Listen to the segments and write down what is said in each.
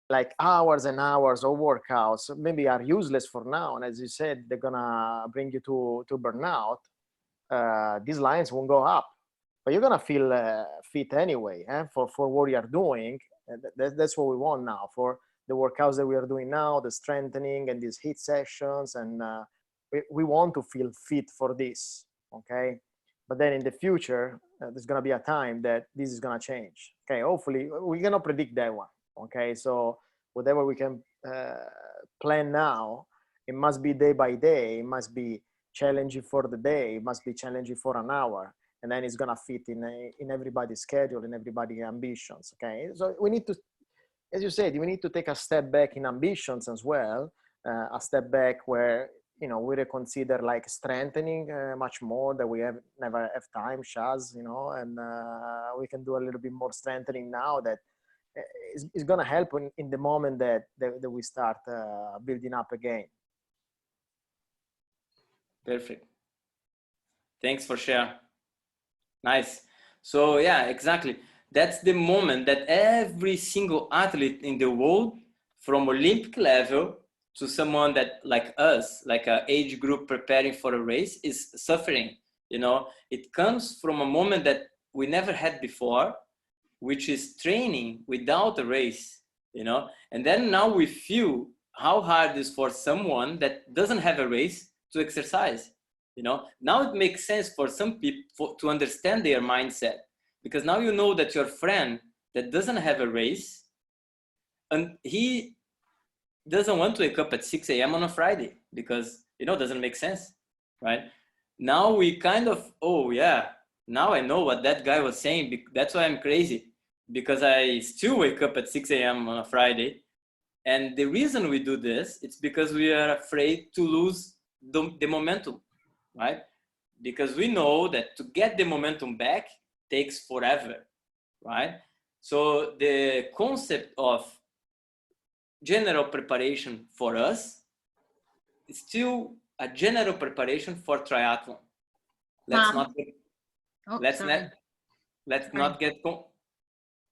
like hours and hours of workouts maybe are useless for now, and as you said, they're gonna bring you to burnout. These lines won't go up, but you're gonna feel fit anyway, for what you are doing. That's what we want now for the workouts that we are doing now, the strengthening and these HIIT sessions, and we want to feel fit for this, okay? But then in the future, there's gonna be a time that this is gonna change. Okay, hopefully we cannot predict that one. Okay, so whatever we can plan now, it must be day by day. It must be challenging for the day. It must be challenging for an hour, and then it's gonna fit in everybody's schedule, in everybody's ambitions. Okay, so we need to, as you said, we need to take a step back in ambitions as well. A step back where we reconsider like strengthening much more, that we have never have time, Shaz, and we can do a little bit more strengthening now that is going to help in the moment that we start building up again. Perfect. Thanks for sharing. Nice. So yeah, exactly. That's the moment that every single athlete in the world, from Olympic level to someone that like us, like an age group preparing for a race, is suffering. It comes from a moment that we never had before, which is training without a race, and then now we feel how hard it is for someone that doesn't have a race to exercise. Now it makes sense for some people to understand their mindset, because now you know that your friend that doesn't have a race, and he doesn't want to wake up at 6 a.m. on a Friday, because it doesn't make sense, right? Now we kind of, oh yeah, now I know what that guy was saying. That's why I'm crazy, because I still wake up at 6 a.m. on a Friday. And the reason we do this, it's because we are afraid to lose the momentum, right? Because we know that to get the momentum back takes forever, right? So the concept of general preparation for us is still a general preparation for triathlon. Let's not get, let's not get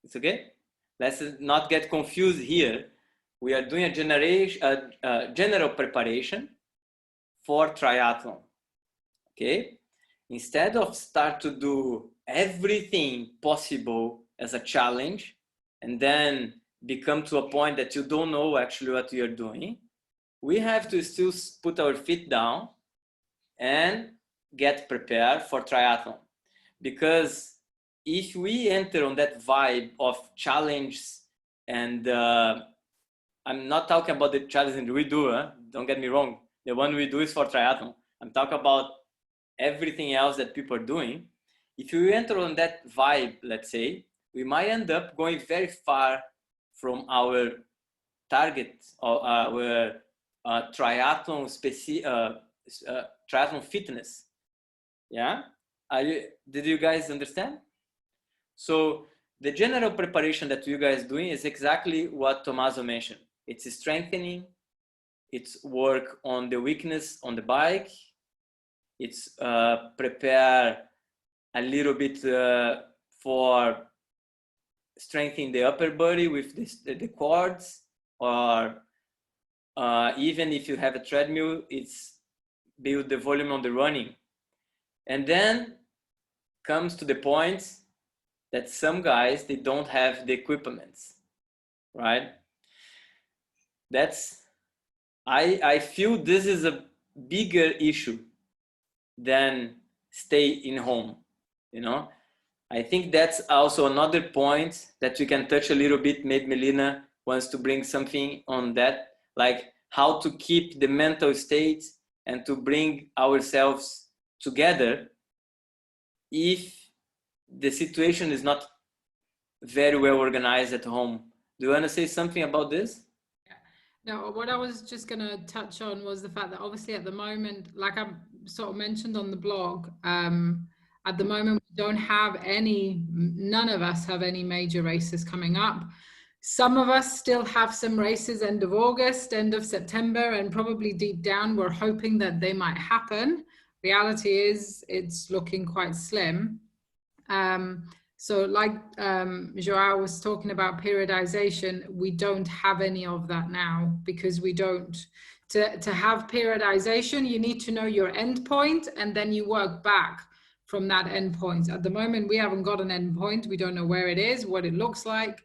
it's okay. Let's not get confused here. We are doing a general preparation for triathlon. Okay, instead of start to do everything possible as a challenge and then become to a point that you don't know actually what you're doing, we have to still put our feet down and get prepared for triathlon. Because if we enter on that vibe of challenge, and I'm not talking about the challenge we do, don't get me wrong, the one we do is for triathlon. I'm talking about everything else that people are doing. If you enter on that vibe, let's say, we might end up going very far from our target or our triathlon triathlon fitness. Yeah, did you guys understand? So the general preparation that you guys doing is exactly what Tommaso mentioned. It's strengthening, it's work on the weakness on the bike, it's prepare a little bit for strengthening the upper body with the quads, or even if you have a treadmill, it's build the volume on the running. And then comes to the point that some guys, they don't have the equipments, right? I feel this is a bigger issue than stay in home, I think that's also another point that we can touch a little bit. Maybe Melina wants to bring something on that, like how to keep the mental state and to bring ourselves together if the situation is not very well organized at home. Do you want to say something about this? No, what I was just going to touch on was the fact that obviously at the moment, like I sort of mentioned on the blog, at the moment we don't have none of us have any major races coming up. Some of us still have some races end of August, end of September, and probably deep down we're hoping that they might happen. Reality is it's looking quite slim. So like Joao was talking about periodization, we don't have any of that now, because we don't. To have periodization, you need to know your endpoint, and then you work back from that endpoint. At the moment, we haven't got an endpoint. We don't know where it is, what it looks like.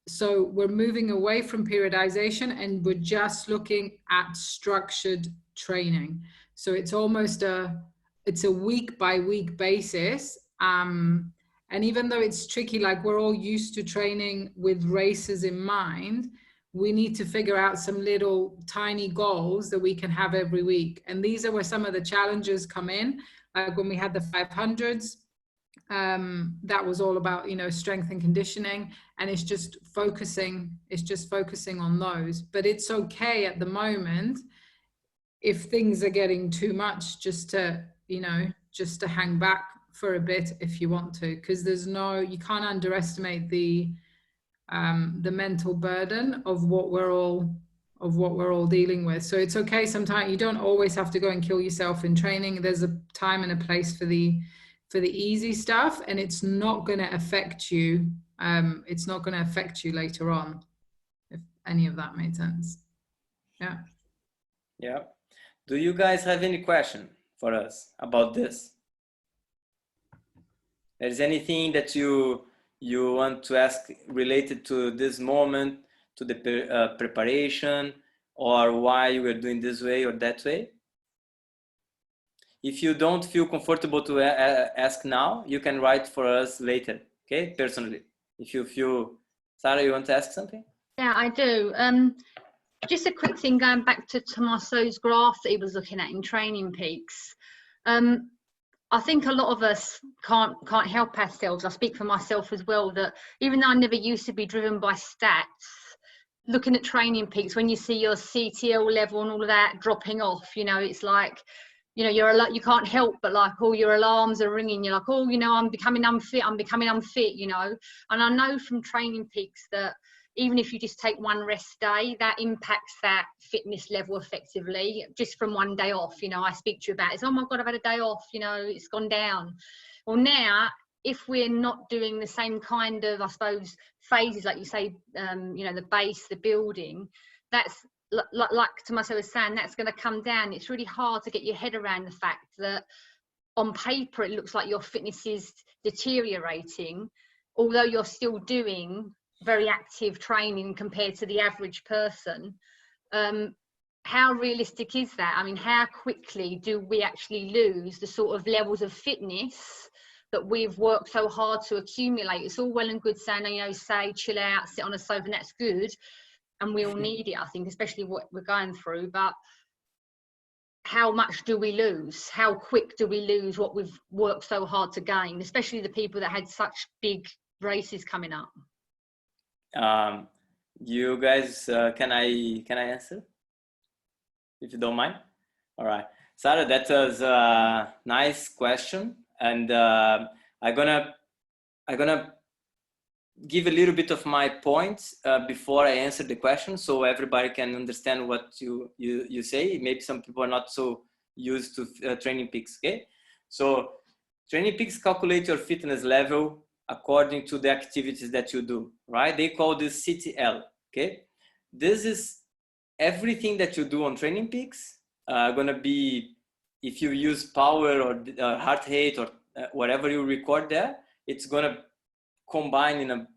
So we're moving away from periodization, and we're just looking at structured training. So it's almost it's a week by week basis. And even though it's tricky, like we're all used to training with races in mind, we need to figure out some little tiny goals that we can have every week. And these are where some of the challenges come in. Like when we had the 500s, that was all about, you know, strength and conditioning, and it's just focusing on those. But it's okay at the moment if things are getting too much, just to, you know, just to hang back for a bit if you want to, because you can't underestimate the mental burden of what we're all dealing with. So it's okay sometimes. You don't always have to go and kill yourself in training. There's a time and a place for the easy stuff, and it's not going to affect you. It's not going to affect you later on, if any of that made sense. Yeah. Yeah. Do you guys have any question for us about this? There's anything that you want to ask related to this moment, to the preparation, or why you are doing this way or that way? If you don't feel comfortable to ask now, you can write for us later, okay? Personally. If you feel, Sarah, you want to ask something? Yeah, I do. Just a quick thing, going back to Tommaso's graph that he was looking at in Training Peaks. I think a lot of us can't help ourselves. I speak for myself as well, that even though I never used to be driven by stats, looking at Training Peaks, when you see your CTL level and all of that dropping off, you know, it's like, you know, you can't help but like all your alarms are ringing. You're like, oh, you know, I'm becoming unfit, you know. And I know from Training Peaks that even if you just take one rest day, that impacts that fitness level effectively, just from one day off. You know, I speak to you about it. Oh my God, I've had a day off, you know, it's gone down. Well, now, if we're not doing the same kind of, I suppose, phases, like you say, you know, the base, the building, that's like Tommaso was saying, that's going to come down. It's really hard to get your head around the fact that on paper, it looks like your fitness is deteriorating, although you're still doing very active training compared to the average person. How realistic is that? I mean, how quickly do we actually lose the sort of levels of fitness that we've worked so hard to accumulate? It's all well and good saying, you know, say, chill out, sit on a sofa, and that's good. And we all need it, I think, especially what we're going through. But how much do we lose? How quick do we lose what we've worked so hard to gain, especially the people that had such big races coming up? You guys, can I answer, if you don't mind? All right, Sarah, that was a nice question, and I'm gonna give a little bit of my points before I answer the question, so everybody can understand what you say. Maybe some people are not so used to Training Peaks. Okay, so Training Peaks calculate your fitness level according to the activities that you do, right? They call this CTL, okay? This is everything that you do on Training Peaks. Gonna be, if you use power or heart rate or whatever you record there, it's gonna combine in a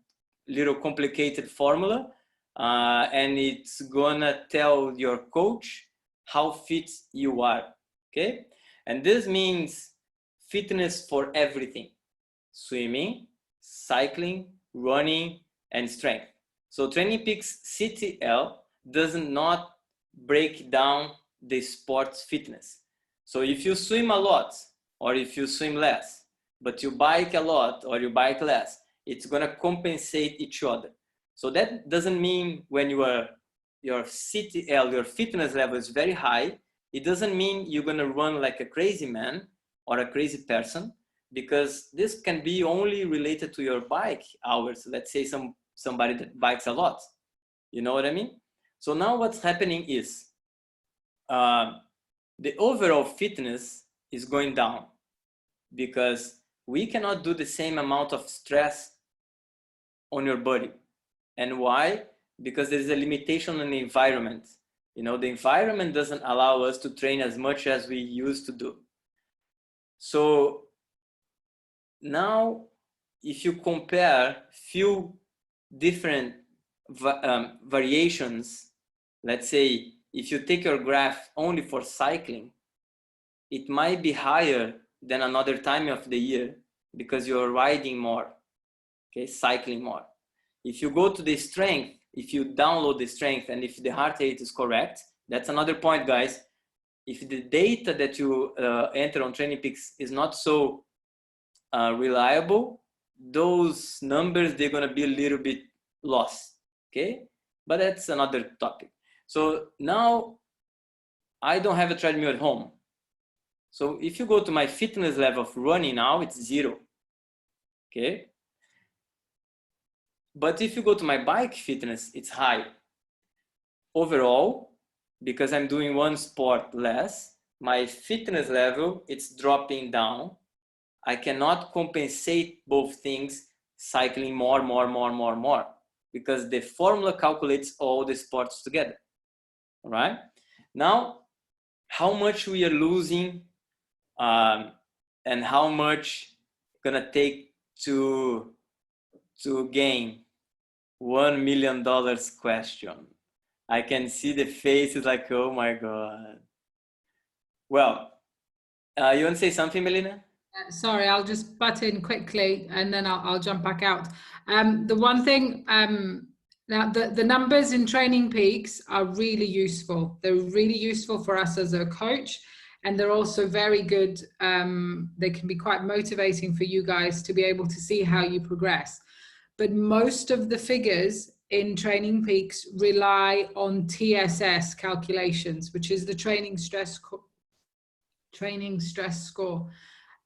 little complicated formula, and it's gonna tell your coach how fit you are, okay? And this means fitness for everything: swimming, cycling, running, and strength. So Training Peaks CTL does not break down the sports fitness. So if you swim a lot or if you swim less, but you bike a lot or you bike less, it's gonna compensate each other. So that doesn't mean when your CTL, your fitness level is very high, it doesn't mean you're gonna run like a crazy man or a crazy person, because this can be only related to your bike hours. Let's say somebody that bikes a lot, you know what I mean? So now what's happening is the overall fitness is going down, because we cannot do the same amount of stress on your body. And why? Because there is a limitation on the environment. You know, the environment doesn't allow us to train as much as we used to do. So now, if you compare few different variations, let's say, if you take your graph only for cycling, it might be higher than another time of the year because you're riding more, okay, cycling more. If you go to the strength, if you download the strength and if the heart rate is correct, that's another point, guys. If the data that you enter on Training Peaks is not so reliable, those numbers, they're gonna be a little bit lost, okay? But that's another topic. So now I don't have a treadmill at home. So if you go to my fitness level of running now, it's 0, okay? But if you go to my bike fitness, it's high. Overall, because I'm doing one sport less, my fitness level, it's dropping down. I cannot compensate both things cycling more, because the formula calculates all the sports together, all right? Now, how much we are losing and how much gonna take to gain $1 million question. I can see the faces like, oh my God. Well, you want to say something, Melina? Sorry, I'll just butt in quickly and then I'll jump back out. The one thing, now the numbers in Training Peaks are really useful. They're really useful for us as a coach, and they're also very good. They can be quite motivating for you guys to be able to see how you progress. But most of the figures in Training Peaks rely on TSS calculations, which is the training stress score.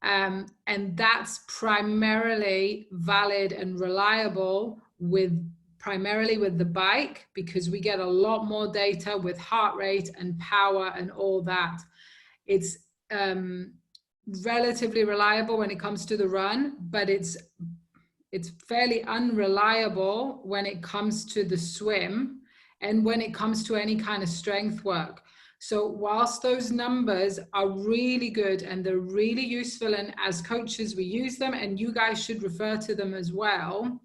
And that's primarily valid and reliable primarily with the bike, because we get a lot more data with heart rate and power and all that. It's relatively reliable when it comes to the run, but it's fairly unreliable when it comes to the swim and when it comes to any kind of strength work. So whilst those numbers are really good and they're really useful, and as coaches we use them, and you guys should refer to them as well,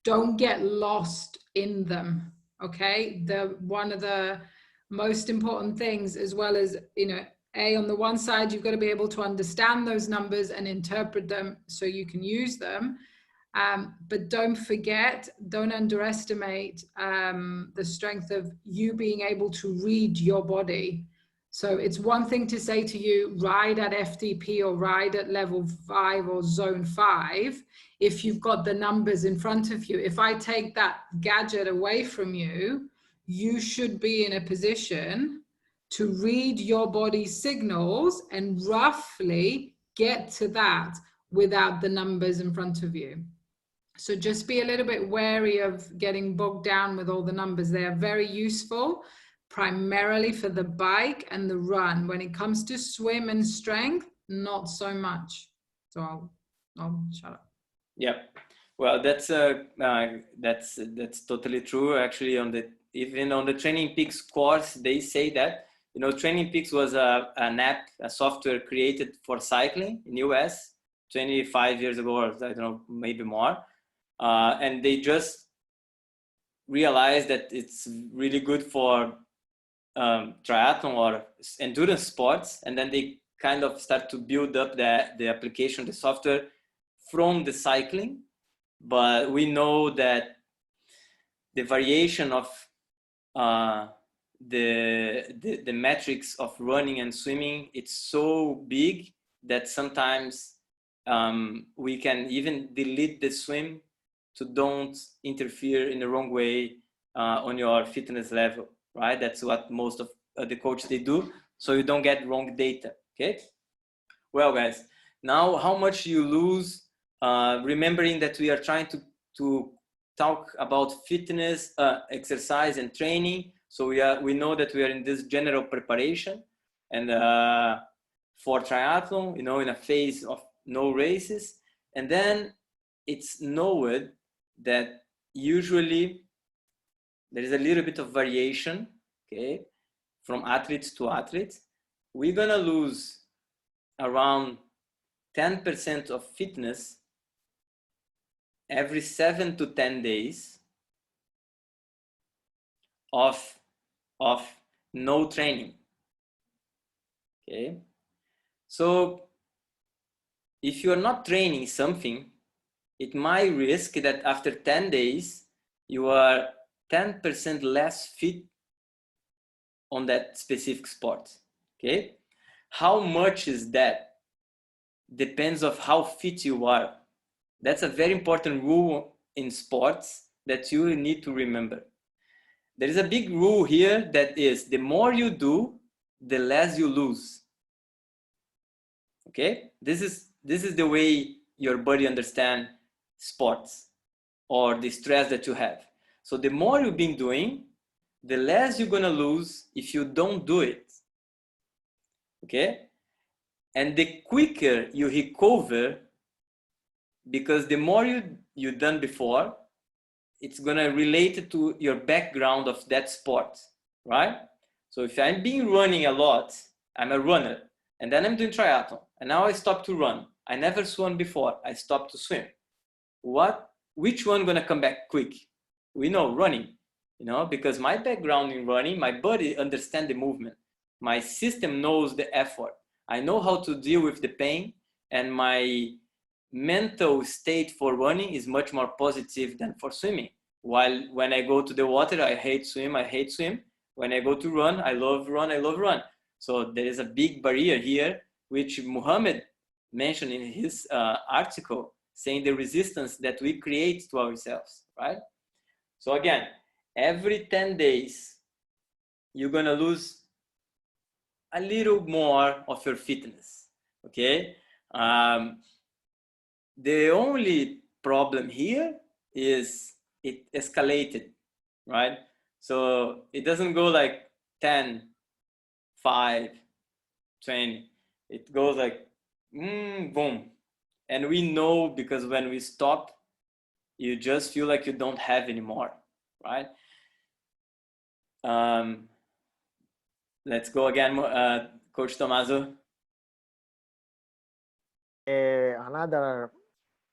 don't get lost in them, okay? One of the most important things, as well as, you know, on the one side, you've got to be able to understand those numbers and interpret them so you can use them. But don't forget, don't underestimate the strength of you being able to read your body. So it's one thing to say to you, ride at FTP or ride at level 5 or zone 5, if you've got the numbers in front of you. If I take that gadget away from you, you should be in a position to read your body's signals and roughly get to that without the numbers in front of you. So just be a little bit wary of getting bogged down with all the numbers. They are very useful, primarily for the bike and the run. When it comes to swim and strength, not so much. So I'll shut up. Yeah, well, that's totally true. Actually, even on the Training Peaks course, they say that, you know, Training Peaks was an app, a software created for cycling in US 25 years ago, or I don't know, maybe more. And they just realized that it's really good for triathlon or endurance sports. And then they kind of start to build up the application, the software from the cycling. But we know that the variation of the metrics of running and swimming, it's so big that sometimes we can even delete the swim to don't interfere in the wrong way on your fitness level, right? That's what most of the coaches, they do, so you don't get wrong data, okay? Well, guys, now how much you lose, remembering that we are trying to talk about fitness, exercise and training. So we know that we are in this general preparation, and for triathlon, you know, in a phase of no races. And then it's known that usually there is a little bit of variation, okay, from athletes to athletes. We're gonna lose around 10% of fitness every 7 to 10 days of no training. Okay, so if you're not training something, it might risk that after 10 days you are 10% less fit on that specific sport. Okay, how much is that? Depends of how fit you are. That's a very important rule in sports that you need to remember. There is a big rule here that is, the more you do, the less you lose. Okay, this is the way your body understands sports or the stress that you have. So the more you've been doing, the less you're gonna lose if you don't do it. Okay, and the quicker you recover, because the more you done before, it's gonna relate to your background of that sport, right? So if I'm been running a lot, I'm a runner, and then I'm doing triathlon, and now I stop to run. I never swam before, I stopped to swim. Which one gonna come back quick? We know running, you know, because my background in running, my body understands the movement. My system knows the effort. I know how to deal with the pain, and my mental state for running is much more positive than for swimming. While when I go to the water, I hate swim. When I go to run, I love run. So there is a big barrier here, which Muhammad mentioned in his article, saying the resistance that we create to ourselves, right? So again, every 10 days, you're gonna lose a little more of your fitness, okay? The only problem here is it escalated, right? So it doesn't go like 10, 5, 20. It goes like, boom. And we know, because when we stop, you just feel like you don't have anymore, right? Let's go again, Coach Tommaso. Another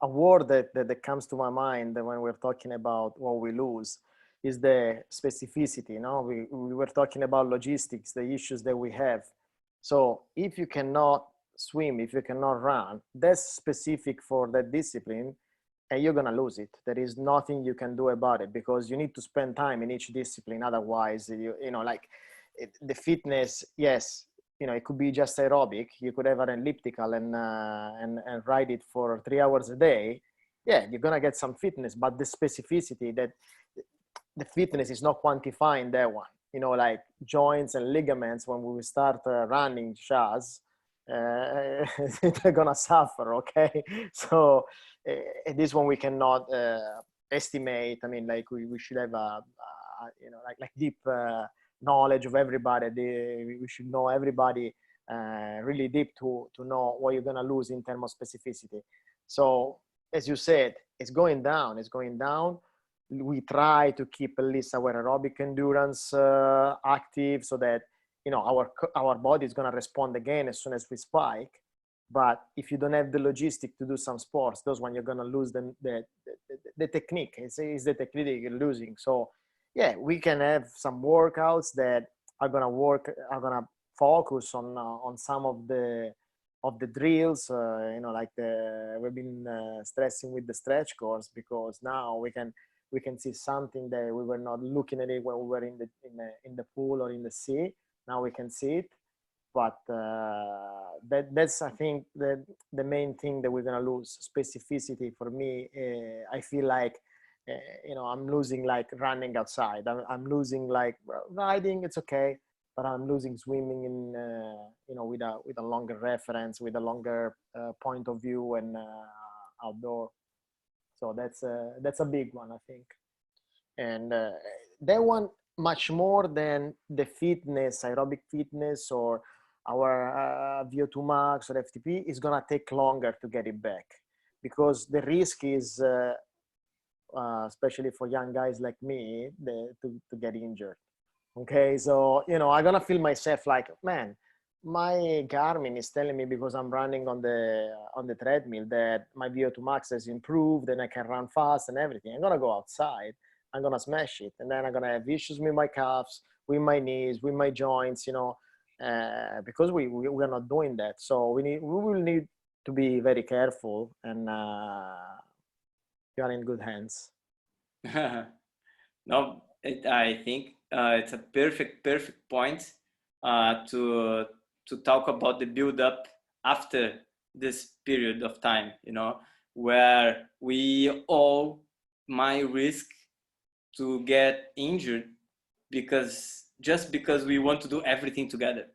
a word that comes to my mind when we're talking about what we lose is the specificity. You know, we were talking about logistics, the issues that we have. So if you cannot swim, if you cannot run, that's specific for that discipline, and you're gonna lose it. There is nothing you can do about it, because you need to spend time in each discipline. Otherwise, you know, like the fitness, yes, you know, it could be just aerobic. You could have an elliptical and ride it for 3 hours a day. Yeah, you're gonna get some fitness, but the specificity, that the fitness is not quantifying that one. You know, like joints and ligaments, when we start running, Shaz, they're gonna suffer. Okay, so this one we cannot estimate. I mean, like we should have a you know, like deep knowledge of everybody. We should know everybody really deep to know what you're gonna lose in terms of specificity. So as you said, it's going down. We try to keep at least our aerobic endurance active, so that, you know, our body is gonna respond again as soon as we spike. But if you don't have the logistic to do some sports, those when you're gonna lose the technique. It's the technique that you're losing. So yeah, we can have some workouts that are gonna focus on some of the drills. You know, like we've been stressing with the stretch course, because now we can see something that we were not looking at it when we were in the pool or in the sea. Now we can see it. But that's, I think, the main thing that we're gonna lose. Specificity for me. I feel like you know, I'm losing like running outside. I'm losing like riding. It's okay, but I'm losing swimming in you know, with a longer reference, with a longer point of view, and outdoor. So that's a big one, I think. And that one, much more than the fitness, aerobic fitness, or our VO2 max or FTP, is gonna take longer to get it back, because the risk is, especially for young guys like me, to get injured. Okay, so I'm gonna feel myself like, man, my Garmin is telling me, because I'm running on the treadmill, that my VO2 max has improved and I can run fast and everything. I'm gonna go outside, I'm gonna smash it, and then I'm gonna have issues with my calves, with my knees, with my joints, because we're not doing that. So we will need to be very careful, and you're in good hands. No, I think it's a perfect point to talk about the build up after this period of time, where we all might risk to get injured just because we want to do everything together.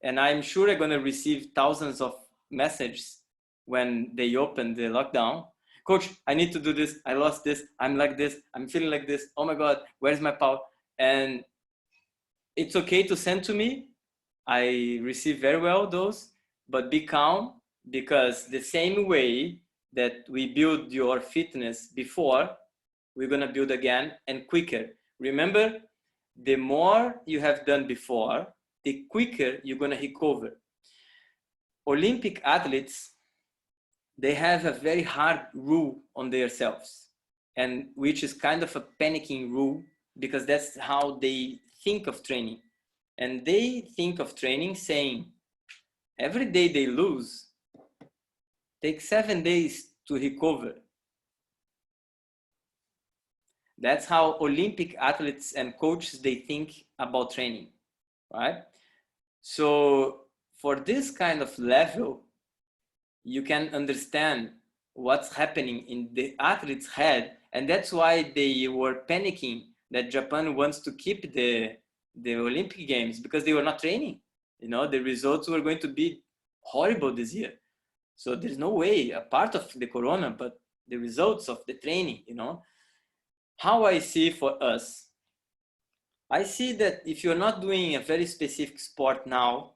And I'm sure I'm going to receive thousands of messages when they open the lockdown. Coach, I need to do this. I lost this. I'm like this. I'm feeling like this. Oh my God, where's my power? And it's okay to send to me. I receive very well those, but be calm, because the same way that we build your fitness before, we're going to build again, and quicker. Remember, the more you have done before, the quicker you're going to recover. Olympic athletes, they have a very hard rule on themselves, and which is kind of a panicking rule, because that's how they think of training. And they think of training saying, every day they lose, take 7 days to recover. That's how Olympic athletes and coaches, they think about training, right? So for this kind of level, you can understand what's happening in the athlete's head. And that's why they were panicking that Japan wants to keep the Olympic Games, because they were not training. The results were going to be horrible this year. So there's no way, a part of the corona, but the results of the training, How I see for us, I see that if you're not doing a very specific sport now,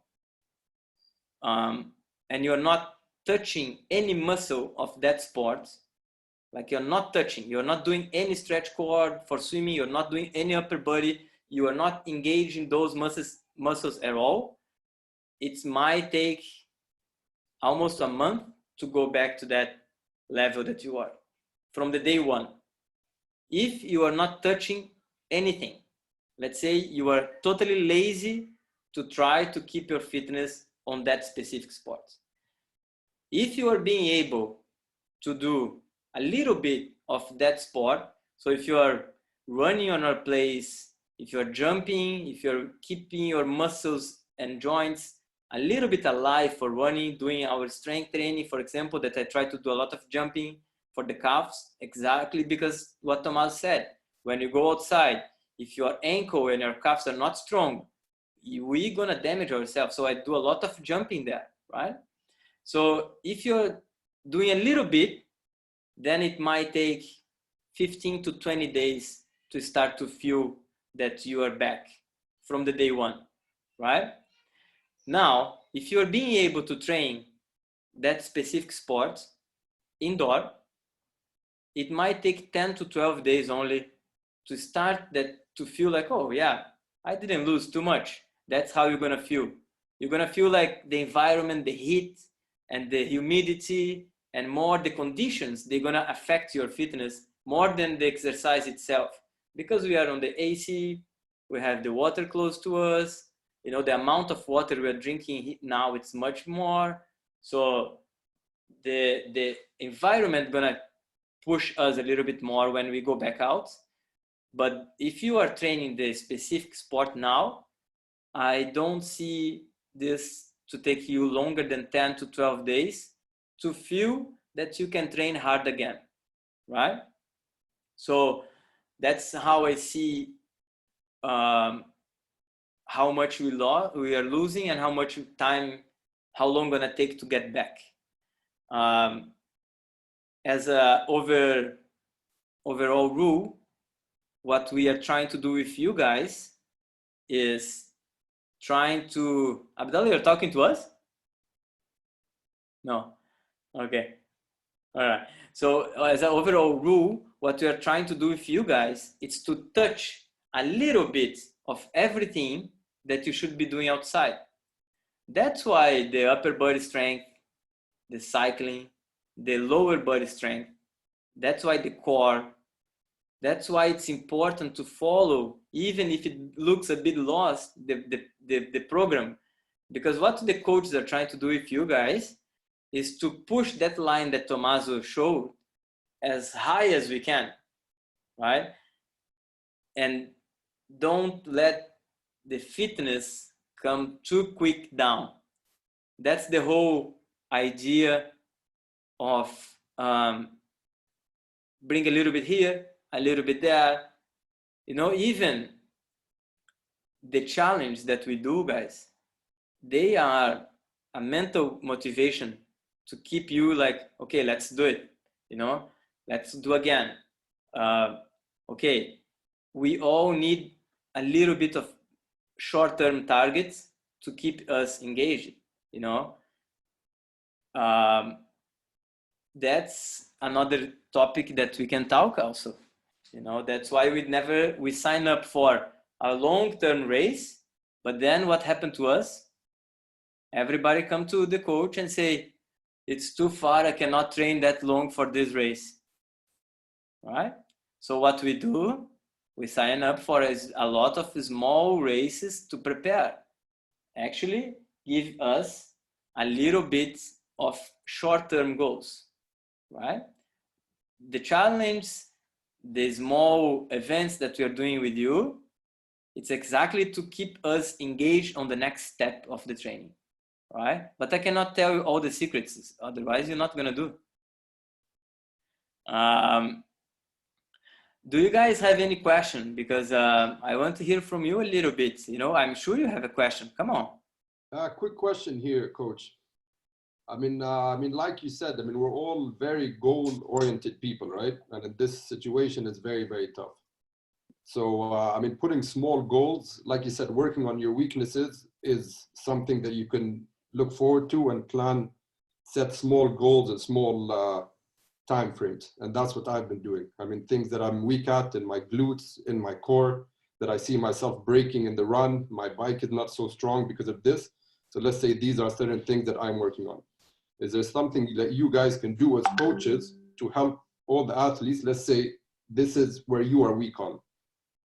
and you're not touching any muscle of that sport, like you're not doing any stretch cord for swimming, you're not doing any upper body, you are not engaging those muscles at all, it might take almost a month to go back to that level that you are from the day one. If you are not touching anything, let's say you are totally lazy to try to keep your fitness on that specific sport. If you are being able to do a little bit of that sport, so if you are running on a place, if you're jumping, if you're keeping your muscles and joints a little bit alive for running, doing our strength training, for example, that I try to do a lot of jumping for the calves, exactly because what Tomas said, when you go outside, if your ankle and your calves are not strong, we're gonna damage ourselves. So I do a lot of jumping there, right? So if you're doing a little bit, then it might take 15 to 20 days to start to feel that you are back from the day one, right? Now, if you're being able to train that specific sport indoor, it might take 10 to 12 days only to start to feel like, oh yeah, I didn't lose too much. That's how you're gonna feel. You're gonna feel like the environment, the heat and the humidity and more the conditions, they're gonna affect your fitness more than the exercise itself. Because we are on the AC, we have the water close to us, the amount of water we are drinking now, it's much more. So the environment gonna push us a little bit more when we go back out. But if you are training the specific sport now, I don't see this to take you longer than 10 to 12 days to feel that you can train hard again, right? So that's how I see how much we are losing and how much time, how long gonna take to get back. As a overall rule, what we are trying to do with you guys is trying to, Abdullah, you're talking to us? No. Okay. All right. So as an overall rule, what we are trying to do with you guys is to touch a little bit of everything that you should be doing outside. That's why the upper body strength, the cycling, the lower body strength, that's why the core, that's why it's important to follow, even if it looks a bit lost, the program. Because what the coaches are trying to do with you guys is to push that line that Tommaso showed as high as we can, right? And don't let the fitness come too quick down. That's the whole idea of bring a little bit here, a little bit there. You know, even the challenge that we do, guys, they are a mental motivation to keep you like, okay, let's do it. You know, let's do again. Okay, we all need a little bit of short-term targets to keep us engaged, you know. That's another topic that we can talk also, you know. That's why we sign up for a long-term race, but then what happened to us? Everybody come to the coach and say, it's too far, I cannot train that long for this race, right? So what we do, we sign up for a lot of small races to prepare. Actually, give us a little bit of short-term goals, right? The challenge, the small events that we are doing with you, it's exactly to keep us engaged on the next step of the training, right? But I cannot tell you all the secrets, otherwise you're not gonna do. Do you guys have any question? Because I want to hear from you a little bit. You know, I'm sure you have a question. Come on. Quick question here, Coach. I mean, like you said, I mean, we're all very goal-oriented people, right? And in this situation, it's very, very tough. So, I mean, putting small goals, like you said, working on your weaknesses is something that you can look forward to and plan, set small goals and small time frames. And that's what I've been doing. I mean, things that I'm weak at in my glutes, in my core, that I see myself breaking in the run. My bike is not so strong because of this. So let's say these are certain things that I'm working on. Is there something that you guys can do as coaches to help all the athletes? Let's say this is where you are weak on.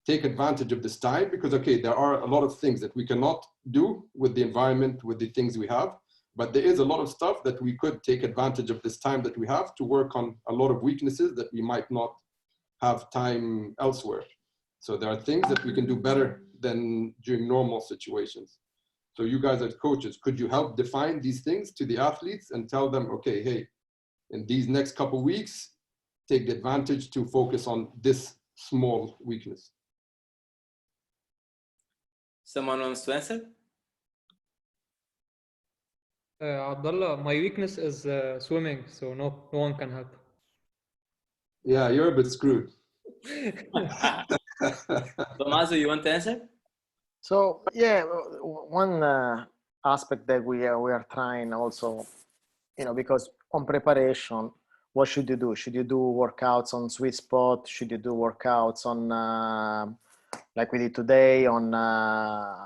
Take advantage of this time because, okay, there are a lot of things that we cannot do with the environment, with the things we have, but there is a lot of stuff that we could take advantage of this time that we have to work on a lot of weaknesses that we might not have time elsewhere. So there are things that we can do better than during normal situations. So you guys as coaches, could you help define these things to the athletes and tell them, okay, hey, in these next couple of weeks, take the advantage to focus on this small weakness? Someone wants to answer? Abdullah, my weakness is swimming, so no one can help. Yeah, you're a bit screwed. Tommaso, you want to answer? So yeah, one aspect that we are trying also, you know, because on preparation, what should you do? Should you do workouts on sweet spot? Should you do workouts on like we did today on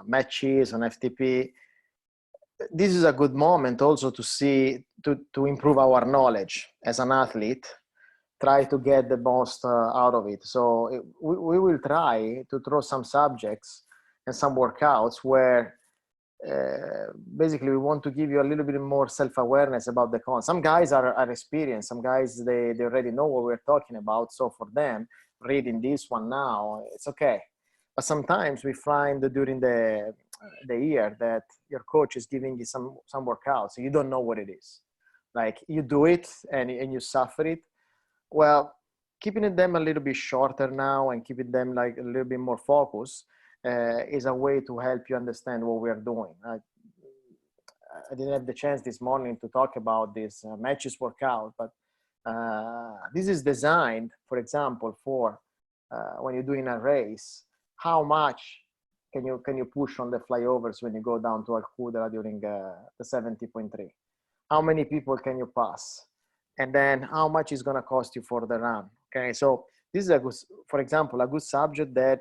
matches on FTP? This is a good moment also to see to improve our knowledge as an athlete. Try to get the most out of it. So we will try to throw some subjects and some workouts where basically we want to give you a little bit more self-awareness about the concept. Some guys are experienced. Some guys, they already know what we're talking about. So for them, reading this one now, it's okay. But sometimes we find that during the year that your coach is giving you some workouts, so you don't know what it is. Like you do it and you suffer it. Well, keeping them a little bit shorter now and keeping them like a little bit more focused is a way to help you understand what we are doing. I didn't have the chance this morning to talk about this matches workout, but this is designed, for example, for when you're doing a race, how much can you push on the flyovers when you go down to Al Qudra during the 70.3? How many people can you pass? And then how much is going to cost you for the run? Okay, so this is a good, for example, a good subject that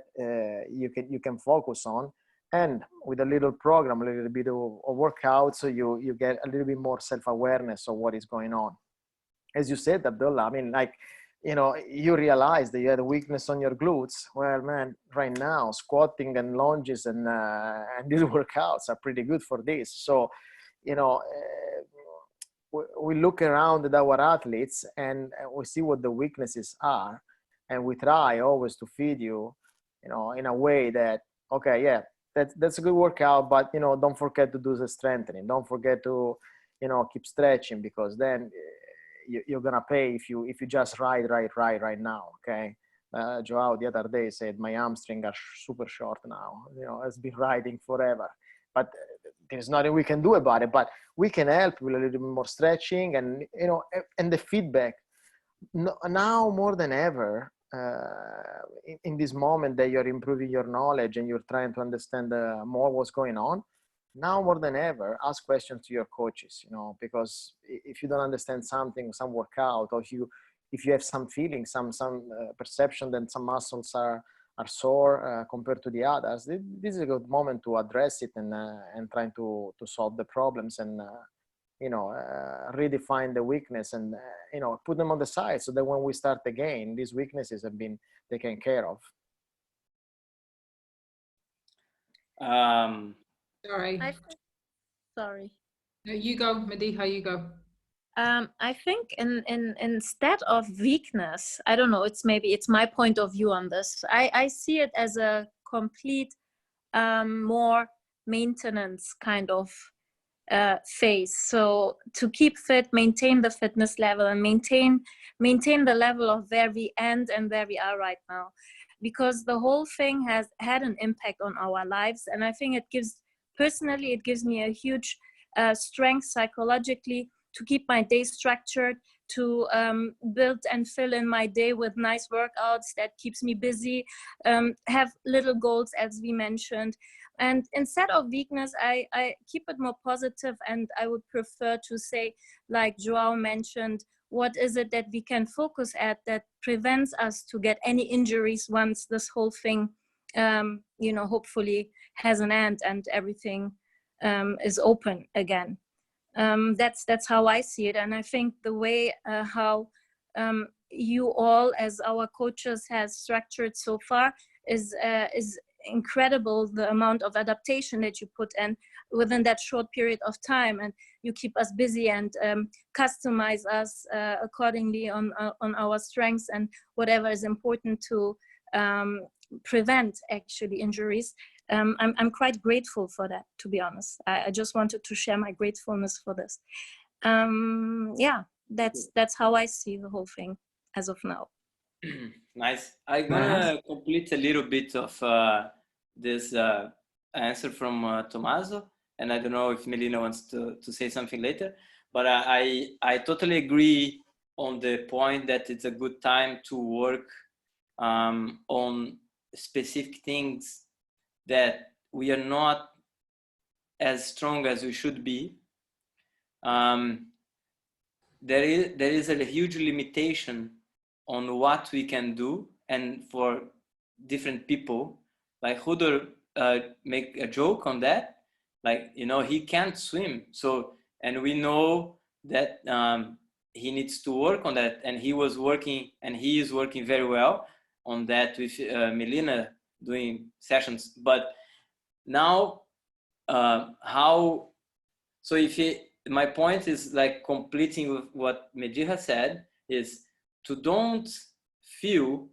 you can focus on, and with a little program, a little bit of workout, so you get a little bit more self-awareness of what is going on. As you said, Abdullah, I mean, like, you know, you realize that you had a weakness on your glutes. Well, man, right now, squatting and lunges and these workouts are pretty good for this. So, you know, we look around at our athletes and we see what the weaknesses are. And we try always to feed you, you know, in a way that, okay, yeah, that's a good workout, but, you know, don't forget to do the strengthening. Don't forget to, you know, keep stretching, because then you're gonna pay if you just ride right now. Okay, Joao the other day said my hamstring are super short now. You know, it's been riding forever, but there's nothing we can do about it. But we can help with a little bit more stretching, and, you know, and the feedback. Now more than ever, in this moment that you're improving your knowledge and you're trying to understand more what's going on. Now more than ever, ask questions to your coaches, you know, because if you don't understand something, some workout, or if you have some feeling, some perception that some muscles are sore compared to the others, this is a good moment to address it and trying to solve the problems and you know, redefine the weakness and you know, put them on the side, so that when we start again, these weaknesses have been taken care of. Sorry. Sorry. No, you go, Mediha, you go. I think instead of weakness, I don't know, it's my point of view on this. I see it as a complete more maintenance kind of phase. So to keep fit, maintain the fitness level, and maintain the level of where we end and where we are right now, because the whole thing has had an impact on our lives. And I think it gives me a huge strength psychologically to keep my day structured, to build and fill in my day with nice workouts that keeps me busy, have little goals, as we mentioned. And instead of weakness, I keep it more positive, and I would prefer to say, like Joao mentioned, what is it that we can focus at that prevents us to get any injuries once this whole thing, you know, hopefully has an end and everything is open again. That's how I see it. And I think the way how you all as our coaches has structured so far is incredible, the amount of adaptation that you put in within that short period of time, and you keep us busy and customize us accordingly on our strengths and whatever is important to prevent actually injuries. I'm quite grateful for that, to be honest. I just wanted to share my gratefulness for this. Yeah, that's how I see the whole thing as of now. Nice. I'm gonna complete a little bit of this answer from Tommaso, and I don't know if Melina wants to say something later, but I totally agree on the point that it's a good time to work on specific things that we are not as strong as we should be. There is a huge limitation on what we can do, and for different people, like Hudor make a joke on that, like, you know, he can't swim, so, and we know that he needs to work on that, and he is working very well on that with Melina doing sessions. But now my point is, like, completing with what Mediha said, is to don't feel,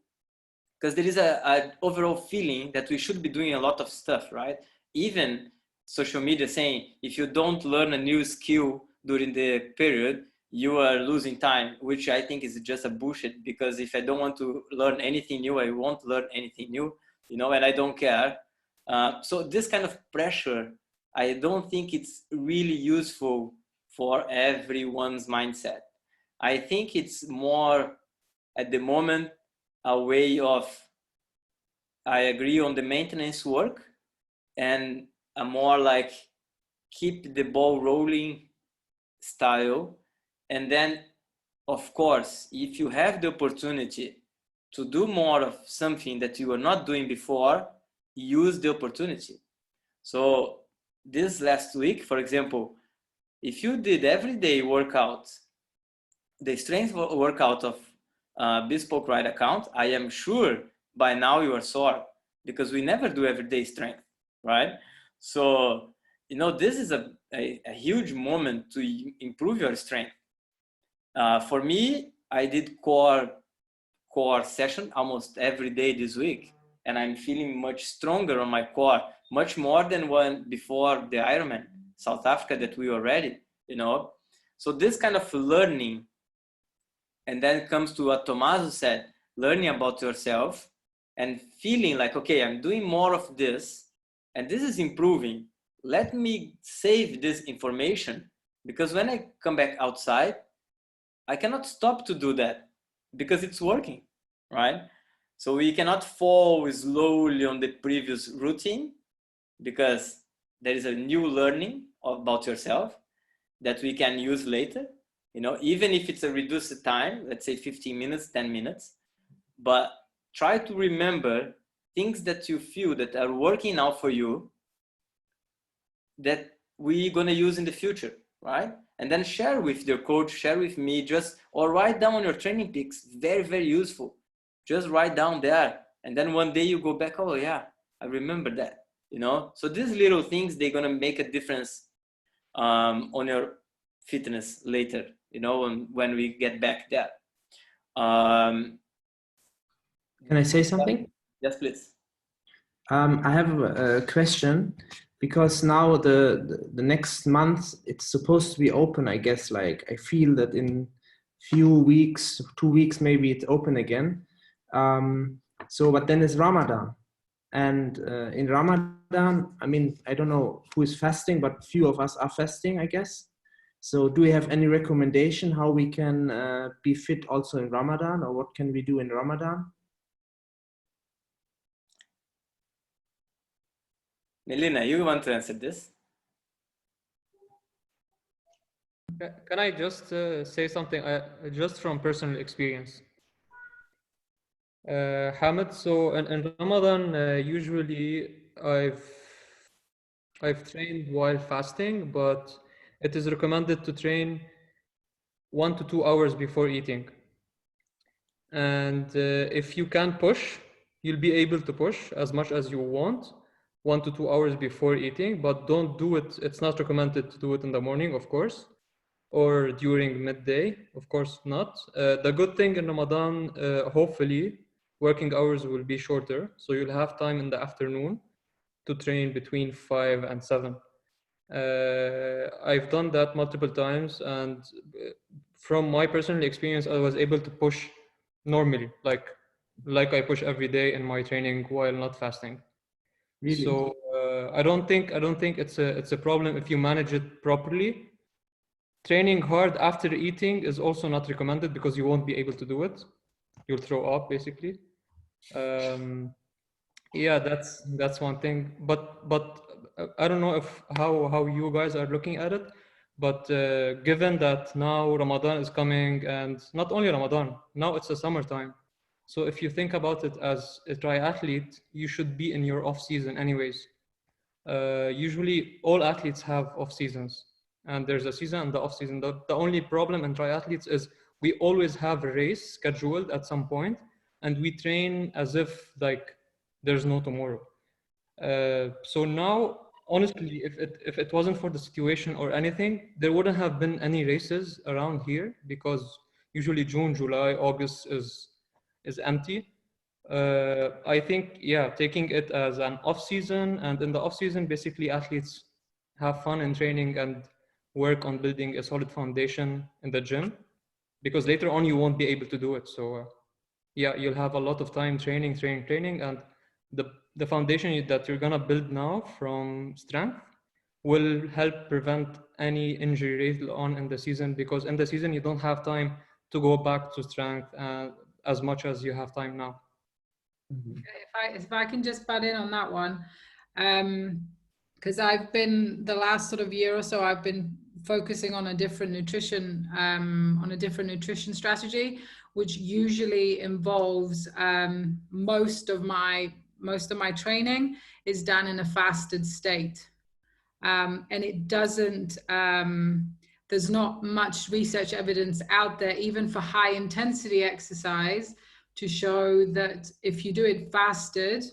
because there is a overall feeling that we should be doing a lot of stuff, right? Even social media saying, if you don't learn a new skill during the period, you are losing time, which I think is just a bullshit, because if I don't want to learn anything new, I won't learn anything new, you know, and I don't care. So this kind of pressure, I don't think it's really useful for everyone's mindset. I think it's more at the moment a way of, I agree on the maintenance work, and a more like keep the ball rolling style. And then, of course, if you have the opportunity to do more of something that you were not doing before, use the opportunity. So this last week, for example, if you did everyday workouts, the strength workout of Bespoke Ride account, I am sure by now you are sore, because we never do everyday strength, right? So, you know, this is a huge moment to improve your strength. For me, I did core session almost every day this week, and I'm feeling much stronger on my core, much more than when before the Ironman South Africa that we were ready, you know. So this kind of learning, and then comes to what Tommaso said, learning about yourself and feeling like, okay, I'm doing more of this and this is improving. Let me save this information, because when I come back outside, I cannot stop to do that because it's working, right? So we cannot fall slowly on the previous routine, because there is a new learning about yourself that we can use later, you know, even if it's a reduced time, let's say 15 minutes, 10 minutes, but try to remember things that you feel that are working now for you that we're going to use in the future, right? And then share with your coach, share with me, just, or write down on your training peaks. Very, very useful. Just write down there. And then one day you go back, oh yeah, I remember that, you know? So these little things, they're going to make a difference on your fitness later, you know, when we get back there. Can I say something? Yes, please. I have a question, because now the next month it's supposed to be open, I guess. Like, I feel that in few weeks, 2 weeks maybe, it's open again. So but then it's Ramadan, and in Ramadan, I mean, I don't know who is fasting, but few of us are fasting, I guess. So do we have any recommendation how we can be fit also in Ramadan, or what can we do in Ramadan? Melina, you want to answer this? Can I just say something just from personal experience? Hamid, so in Ramadan, usually I've trained while fasting, but it is recommended to train 1 to 2 hours before eating. And if you can push, you'll be able to push as much as you want 1 to 2 hours before eating, but don't do it. It's not recommended to do it in the morning, of course, or during midday, of course not. The good thing in Ramadan, hopefully, working hours will be shorter, so you'll have time in the afternoon to train between 5 and 7. I've done that multiple times, and from my personal experience, I was able to push normally, like I push every day in my training while not fasting. Really? So I don't think it's a problem if you manage it properly. Training hard after eating is also not recommended, because you won't be able to do it. You'll throw up, basically. Yeah, that's one thing. But I don't know if how you guys are looking at it. But given that now Ramadan is coming, and not only Ramadan, now it's the summertime. So if you think about it as a triathlete, you should be in your off season anyways. Usually all athletes have off seasons, and there's a season and the off season. The only problem in triathletes is we always have a race scheduled at some point, and we train as if like there's no tomorrow. So now, honestly, if it wasn't for the situation or anything, there wouldn't have been any races around here, because usually June, July, August is empty. I think, yeah, taking it as an off season, and in the off season, basically athletes have fun in training and work on building a solid foundation in the gym, because later on you won't be able to do it. So yeah, you'll have a lot of time training, and the foundation that you're gonna build now from strength will help prevent any injury later on in the season, because in the season you don't have time to go back to strength as much as you have time now. If I can just butt in on that one, Because I've been the last sort of year or so, I've been focusing on a different nutrition strategy, which usually involves most of my training is done in a fasted state, and it doesn't. There's not much research evidence out there, even for high intensity exercise, to show that if you do it fasted,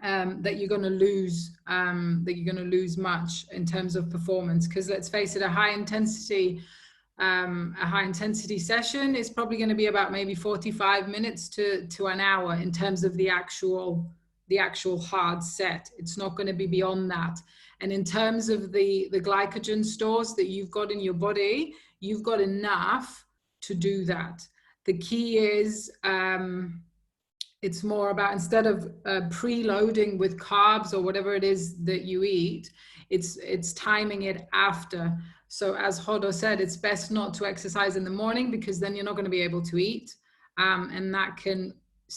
that you're going to lose much in terms of performance. Because let's face it, a high intensity session is probably going to be about maybe 45 minutes to an hour in terms of the actual hard set. It's not going to be beyond that. And in terms of the glycogen stores that you've got in your body, you've got enough to do that. The key is it's more about, instead of preloading with carbs or whatever it is that you eat, it's timing it after. So as Hodo said, it's best not to exercise in the morning, because then you're not going to be able to eat. And that can,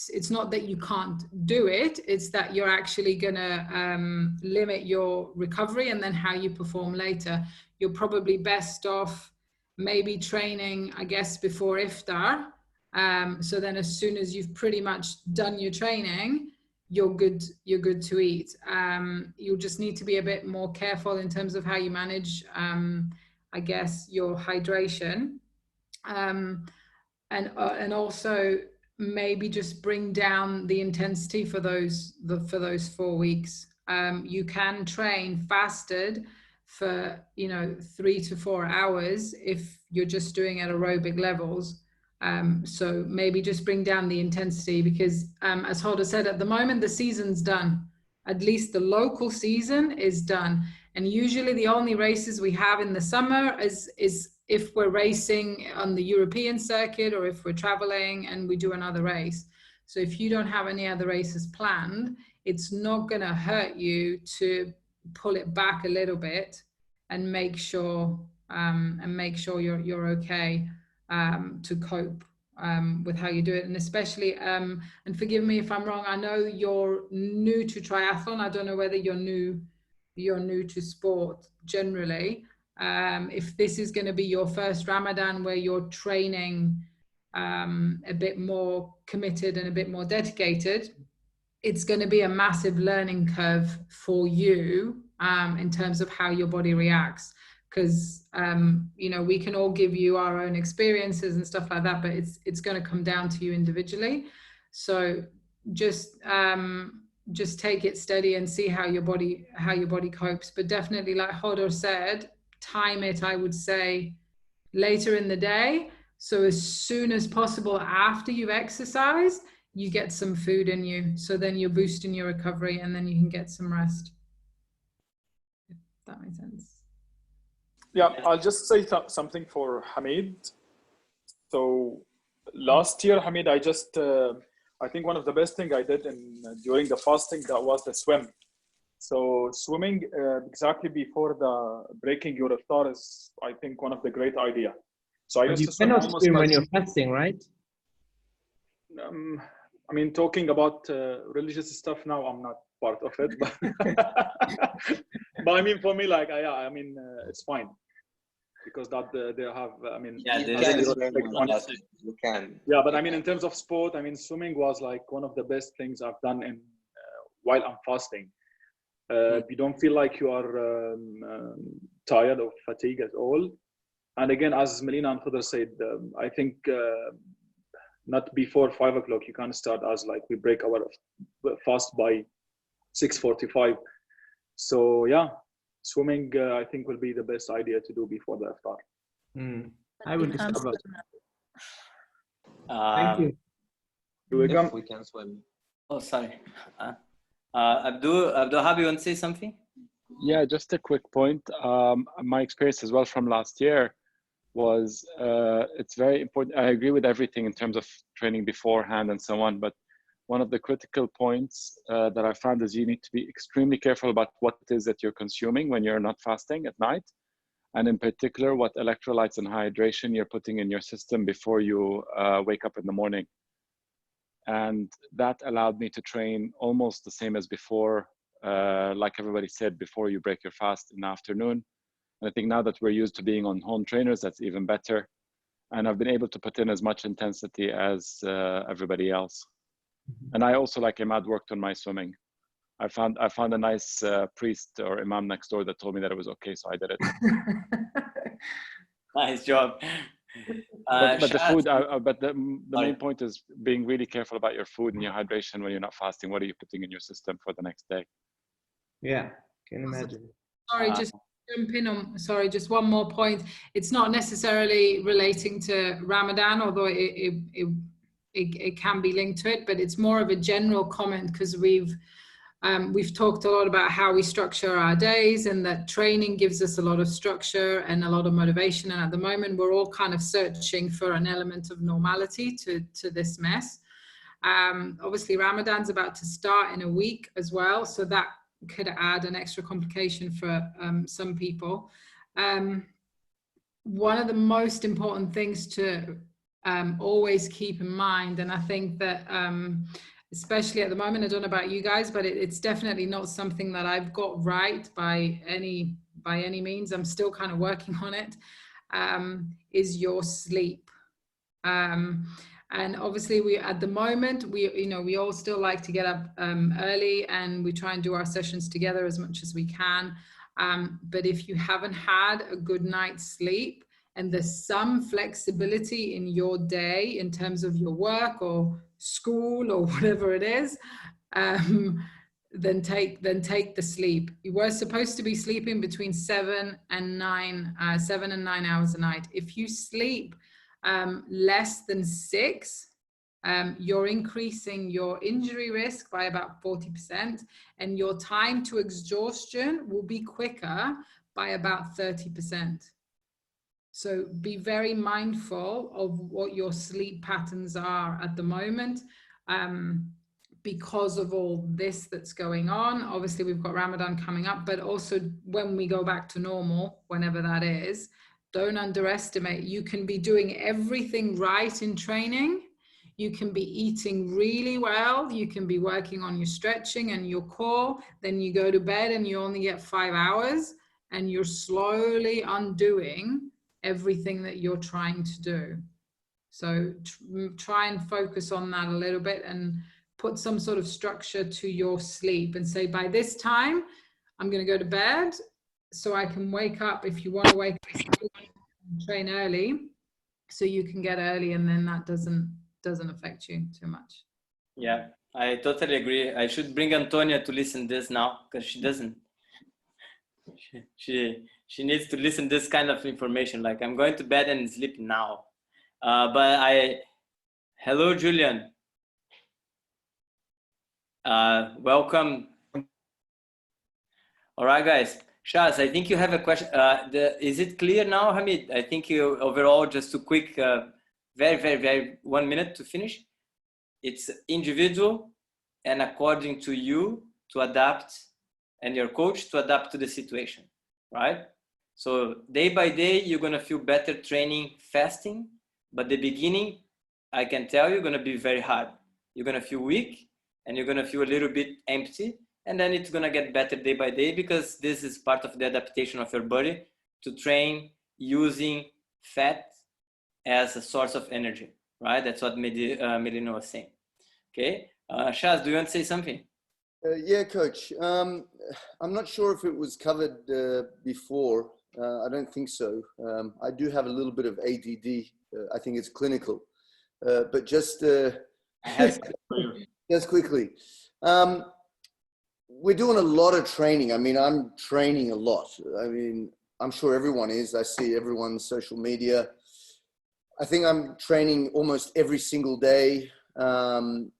it's not that you can't do it, it's that you're actually going to limit your recovery and then how you perform later. You're probably best off maybe training, I guess, before iftar. So then as soon as you've pretty much done your training, you're good to eat. You'll just need to be a bit more careful in terms of how you manage, I guess, your hydration. And also maybe just bring down the intensity for those 4 weeks. You can train fasted for 3 to 4 hours if you're just doing at aerobic levels. So maybe just bring down the intensity, because as Hoda said, at the moment the season's done. At least the local season is done, and usually the only races we have in the summer is if we're racing on the European circuit, or if we're traveling and we do another race. So if you don't have any other races planned, it's not going to hurt you to pull it back a little bit and make sure you're okay to cope with how you do it. And especially, and forgive me if I'm wrong, I know you're new to triathlon. I don't know whether you're new to sport generally. If this is going to be your first Ramadan where you're training a bit more committed and a bit more dedicated, it's going to be a massive learning curve for you in terms of how your body reacts. Because we can all give you our own experiences and stuff like that, but it's going to come down to you individually. So just take it steady and see how your body copes. But definitely, like Hodor said, time it, I would say, later in the day. So as soon as possible after you've exercised, you get some food in you. So then you're boosting your recovery, and then you can get some rest. If that makes sense. Yeah, I'll just say something for Hamid. So last year, Hamid, I think one of the best thing I did during the fasting, that was the swim. So swimming exactly before the breaking your iftar is, I think, one of the great idea. So I used to swim almost swim when you're fasting, right? I mean, talking about religious stuff now, I'm not part of it, but, but I mean, for me, like, it's fine, because that they have, you can. Yeah, but I mean, in terms of sport, I mean, swimming was like one of the best things I've done while I'm fasting. You don't feel like you are tired or fatigued at all. And again, as Melina and Khudr said, I think not before 5 o'clock, you can start, as like we break our fast by 6:45. So yeah, swimming I think will be the best idea to do before the iftar. I will discover. Thank you. If we can swim. Oh, sorry. Abdulhab, you want to say something? Yeah, just a quick point. My experience as well from last year was it's very important. I agree with everything in terms of training beforehand and so on, but one of the critical points that I found is you need to be extremely careful about what it is that you're consuming when you're not fasting at night, and in particular what electrolytes and hydration you're putting in your system before you wake up in the morning. And that allowed me to train almost the same as before like everybody said before, you break your fast in the afternoon. And I think now that we're used to being on home trainers, that's even better. And I've been able to put in as much intensity as everybody else. And I also, like Imad, worked on my swimming. I found a nice priest or imam next door that told me that it was okay, so I did it. Nice job. But the Shaz, food, but the main point is being really careful about your food and your hydration when you're not fasting. What are you putting in your system for the next day? Yeah, can imagine. Sorry, just jump in on, sorry, just one more point. It's not necessarily relating to Ramadan, although it can be linked to it, but it's more of a general comment because we've talked a lot about how we structure our days and that training gives us a lot of structure and a lot of motivation. And at the moment, we're all kind of searching for an element of normality to this mess. Obviously, Ramadan's about to start in a week as well, so that could add an extra complication for some people. One of the most important things to always keep in mind, and I think that especially at the moment, I don't know about you guys, but it's definitely not something that I've got right by any means. I'm still kind of working on it, is your sleep. And obviously at the moment, we all still like to get up early and we try and do our sessions together as much as we can. But if you haven't had a good night's sleep and there's some flexibility in your day in terms of your work or school or whatever it is, then take the sleep. You were supposed to be sleeping between 7 and 9 hours a night. If you sleep less than 6, you're increasing your injury risk by about 40%, and your time to exhaustion will be quicker by about 30%. So be very mindful of what your sleep patterns are at the moment, because of all this that's going on. Obviously, we've got Ramadan coming up, but also when we go back to normal, whenever that is, don't underestimate. You can be doing everything right in training. You can be eating really well. You can be working on your stretching and your core. Then you go to bed and you only get 5 hours and you're slowly undoing everything that you're trying to do. So try and focus on that a little bit and put some sort of structure to your sleep and say, by this time, I'm going to go to bed so I can wake up. If you want to wake up and train early, so you can get early, and then that doesn't affect you too much. Yeah, I totally agree. I should bring Antonia to listen this now, because she doesn't. She needs to listen this kind of information. Like, I'm going to bed and sleep now. Hello, Julian. Welcome. All right, guys. Shaz, I think you have a question. Is it clear now, Hamid? I think you overall, just a quick, very 1 minute to finish. It's individual and according to you to adapt, and your coach to adapt to the situation, right? So day by day, you're gonna feel better training fasting, but the beginning, I can tell you're gonna be very hard. You're gonna feel weak and you're gonna feel a little bit empty, and then it's gonna get better day by day, because this is part of the adaptation of your body to train using fat as a source of energy, right? That's what Melina was saying. Okay, Shaz, do you want to say something? Yeah, coach. I'm not sure if it was covered before. I don't think so. I do have a little bit of ADD. I think it's clinical. But just just quickly. We're doing a lot of training. I mean, I'm training a lot. I mean, I'm sure everyone is. I see everyone's social media. I think I'm training almost every single day. And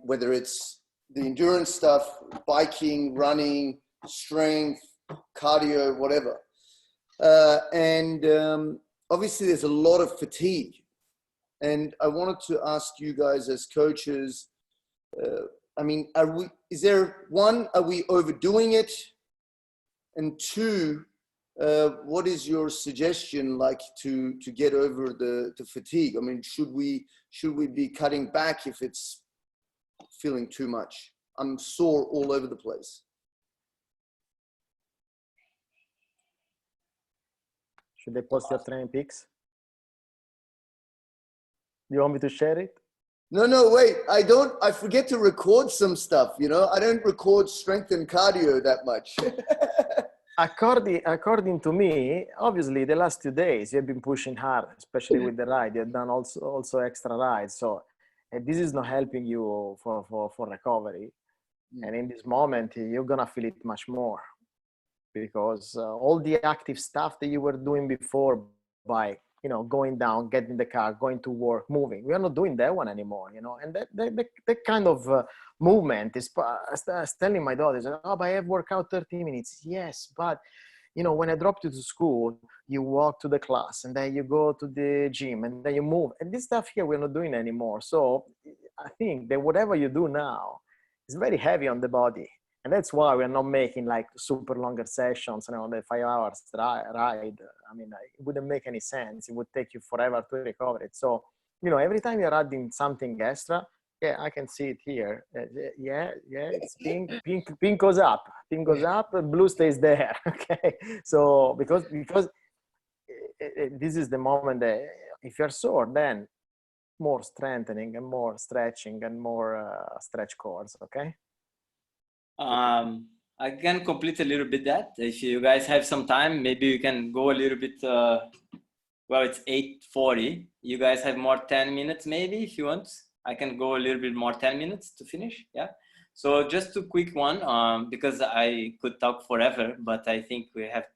whether it's the endurance stuff, biking, running, strength, cardio, whatever. Obviously there's a lot of fatigue. And I wanted to ask you guys as coaches, I mean, are we overdoing it? And 2, what is your suggestion like to get over the fatigue? I mean, should we be cutting back if it's feeling too much? I'm sore all over the place. Should I post your training pics? You want me to share it? No, wait, I forget to record some stuff, you know? I don't record strength and cardio that much. According to me, obviously the last 2 days you've been pushing hard, especially with the ride. You've done also extra rides. So this is not helping you for recovery. And in this moment, you're gonna feel it much more because all the active stuff that you were doing before by, you know, going down, getting in the car, going to work, moving. We are not doing that one anymore, you know. And that kind of movement is, I was telling my daughters, oh, but I have workout 30 minutes. Yes, but, you know, when I dropped you to school, you walk to the class and then you go to the gym and then you move. And this stuff here, we're not doing anymore. So I think that whatever you do now is very heavy on the body. And that's why we're not making like super longer sessions, you know, the 5 hours ride. I mean, it wouldn't make any sense. It would take you forever to recover it. So, you know, every time you're adding something extra, yeah, I can see it here. Yeah, it's pink goes up, blue stays there. Okay. So because this is the moment that if you're sore, then more strengthening and more stretching and more stretch cords. Okay. I can complete a little bit that. If you guys have some time, maybe you can go a little bit. Well, it's 8:40. You guys have more 10 minutes, maybe, if you want. I can go a little bit more 10 minutes to finish. Yeah. So just a quick one, because I could talk forever, but I think we have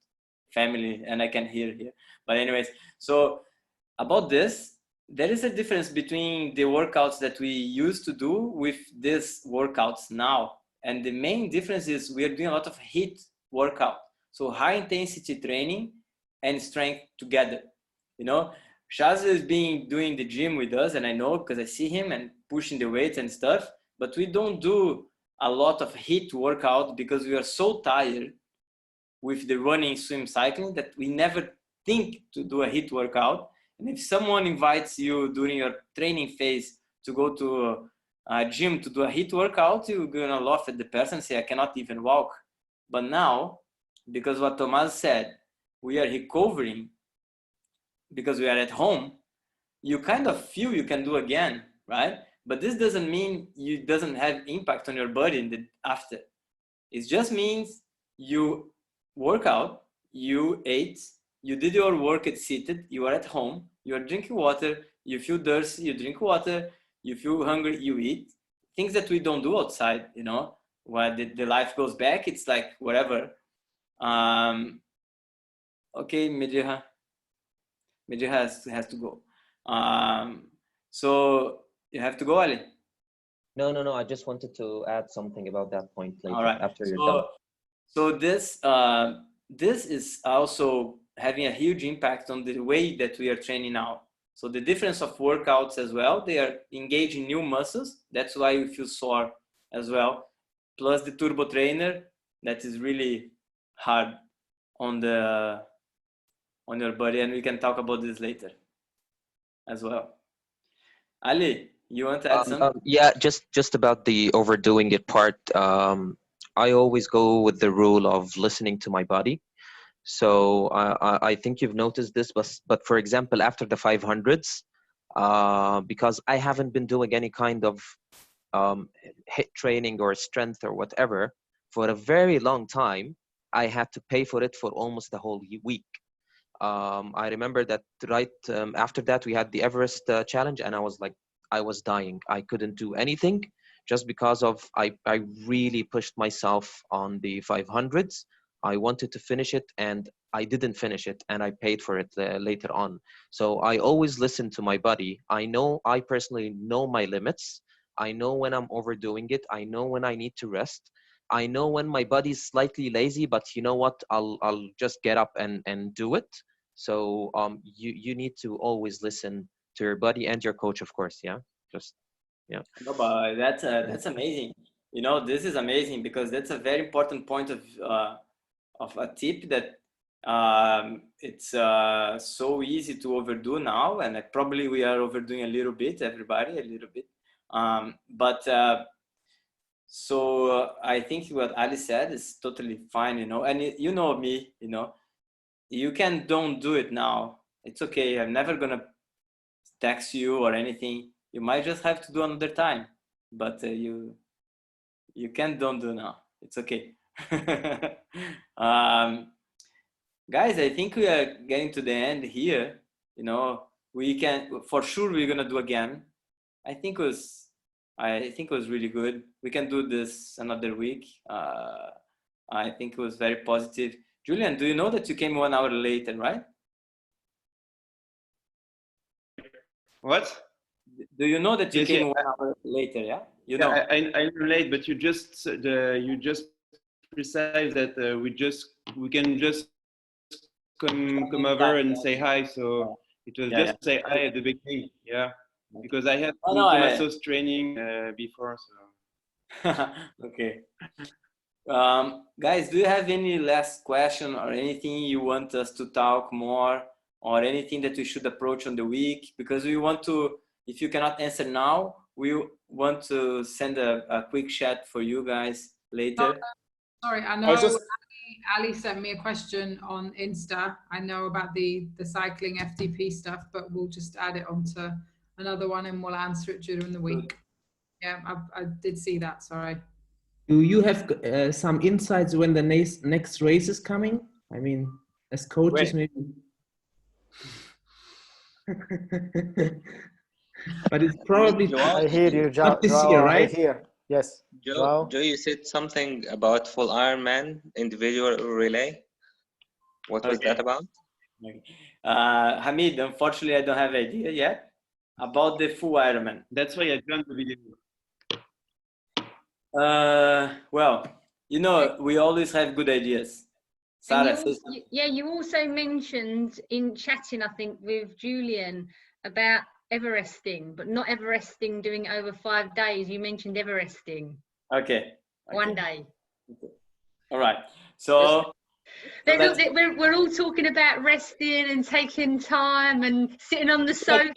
family and I can hear here. But anyways, so about this, there is a difference between the workouts that we used to do with these workouts now. And the main difference is we are doing a lot of HIIT workout. So high intensity training and strength together. You know, Shaz is doing the gym with us, and I know because I see him and pushing the weights and stuff, but we don't do a lot of HIIT workout because we are so tired with the running, swim, cycling that we never think to do a HIIT workout. And if someone invites you during your training phase to go to a gym to do a HIIT workout, you're gonna laugh at the person and say, I cannot even walk. But now, because what Tomas said, we are recovering because we are at home, you kind of feel you can do again, right? But this doesn't mean you doesn't have impact on your body in the after. It just means you work out, you ate, you did your work at seated, you are at home, you are drinking water, you feel thirsty, you drink water, you feel hungry, you eat. Things that we don't do outside, you know, where the life goes back, it's like whatever. Okay, Medjiha has to go. So you have to go, Ali? No. I just wanted to add something about that point later. All right. After you're done. So this is also having a huge impact on the way that we are training now. So the difference of workouts as well, they are engaging new muscles. That's why you feel sore as well. Plus the turbo trainer, that is really hard on your body. And we can talk about this later as well. Ali, you want to add something? Yeah, just about the overdoing it part. I always go with the rule of listening to my body. So I think you've noticed this, but for example, after the 500s, because I haven't been doing any kind of HIIT training or strength or whatever for a very long time, I had to pay for it for almost the whole week. I remember that right after that, we had the Everest challenge, and I was dying. I couldn't do anything just because of I really pushed myself on the 500s. I wanted to finish it and I didn't finish it, and I paid for it later on. So I always listen to my body. I personally know my limits. I know when I'm overdoing it. I know when I need to rest. I know when my body's slightly lazy, but you know what? I'll just get up and do it. So you need to always listen to your body and your coach, of course. Yeah. No, but that's amazing. You know, this is amazing because that's a very important point of a tip that it's so easy to overdo now, and probably we are overdoing a little bit, everybody a little bit. So I think what Ali said is totally fine, you know, and you know me, you know, you can don't do it now. It's okay. I'm never gonna text you or anything. You might just have to do another time, but you can don't do now. It's okay. Guys, I think we are getting to the end here. You know, we can, for sure, we're gonna do again. I think it was really good. We can do this another week. I think it was very positive. Julian, do you know that you came 1 hour later, right? What? Do you know that you Yes, came yeah. 1 hour later? Yeah, you Yeah, know. I relate, but you just precise that we can just come over and say hi. So it was Yeah, just say hi at the beginning. Yeah, because I had Oh, no, Tomasso's training before. So okay. Guys, do you have any last question or anything you want us to talk more, or anything that we should approach on the week? Because we want to, if you cannot answer now, we want to send a quick chat for you guys later. Sorry, I know Ali sent me a question on Insta. I know about the cycling FTP stuff, but we'll just add it onto another one and we'll answer it during the week. Yeah, I did see that, sorry. Do you have some insights when the next race is coming? I mean, as coaches, maybe. But it's probably I hear you, not this year, right? I hear. Yes. Joe, you said something about full Ironman individual relay. What was that about? Hamid, unfortunately, I don't have idea yet about the full Ironman. that's why I joined the video. Well, you know, we always have good ideas. Sarah, say something. Yeah, you also mentioned in chatting, I think, with Julian about Everesting, but not Everesting doing it over 5 days. You mentioned Everesting. Okay. 1 day. All right. So we're all talking about resting and taking time and sitting on the sofa,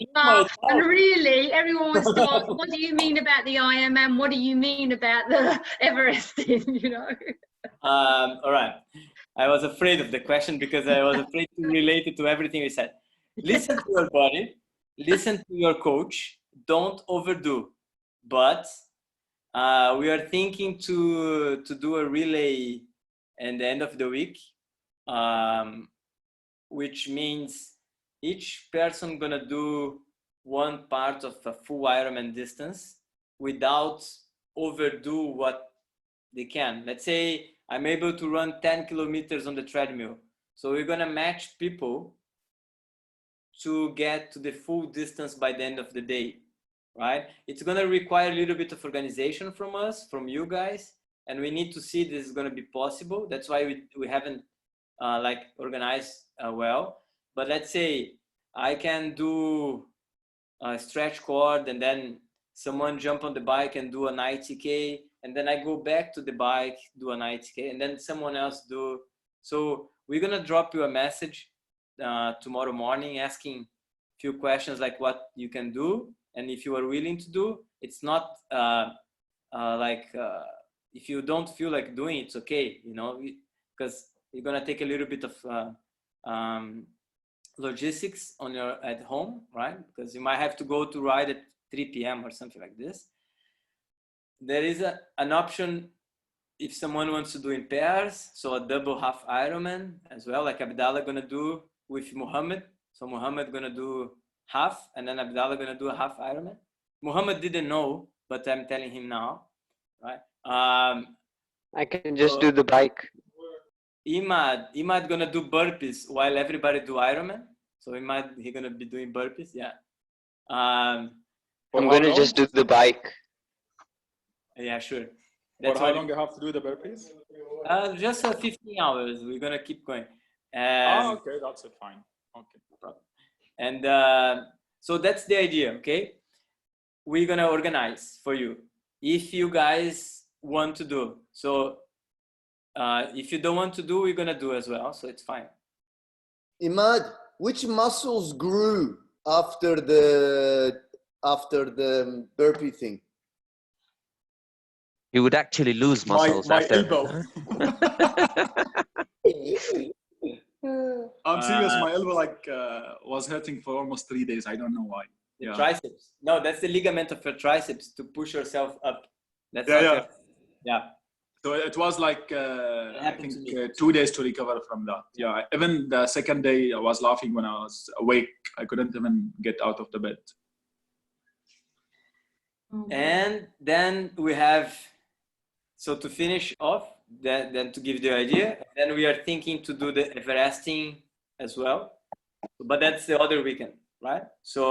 and really everyone wants to ask, what do you mean about the Ironman? What do you mean about the Everesting? You know. All right. I was afraid of the question because I was afraid to relate it to everything we said. Listen to your body, listen to your coach, don't overdo. But we are thinking to do a relay at the end of the week, which means each person gonna do one part of a full Ironman distance without overdo what they can. Let's say I'm able to run 10 kilometers on the treadmill. So we're gonna match people to get to the full distance by the end of the day, right? It's gonna require a little bit of organization from us, from you guys, and we need to see this is gonna be possible. That's why we haven't like organized well. But let's say I can do a stretch cord and then someone jump on the bike and do an ITK, and then I go back to the bike, do an ITK, and then someone else do. So we're gonna drop you a message tomorrow morning asking a few questions like what you can do and if you are willing to do. It's not if you don't feel like doing it's okay, you know, because you're gonna take a little bit of logistics on at home, right? Because you might have to go to ride at 3 p.m. or something like this. There is an option if someone wants to do in pairs, so a double half Ironman as well, like Abdallah gonna do with Muhammad. So Muhammad gonna do half, and then Abdallah gonna do a half Ironman. Muhammad didn't know, but I'm telling him now, right? I can just do the bike. Imad gonna do burpees while everybody do Ironman. So he gonna be doing burpees, yeah. I'm gonna just do the bike. Yeah, sure. For how long you have to do the burpees? Just 15 hours. We're gonna keep going. Okay, that's it. Fine. Okay, no problem. And so that's the idea. Okay, we're gonna organize for you if you guys want to do. So if you don't want to do, we're gonna do as well. So it's fine. Imad, which muscles grew after the burpee thing? You would actually lose muscles my after. elbow. I'm serious. My elbow was hurting for almost 3 days. I don't know why. The Yeah. triceps. No, that's the ligament of your triceps to push yourself up. That's Yeah, not yeah. your, yeah. So it was like I think 2 days to recover from that. Yeah. Even the second day, I was laughing when I was awake. I couldn't even get out of the bed. And then we have, so to finish off, then to give the idea, then we are thinking to do the Everesting as well, but that's the other weekend, right? So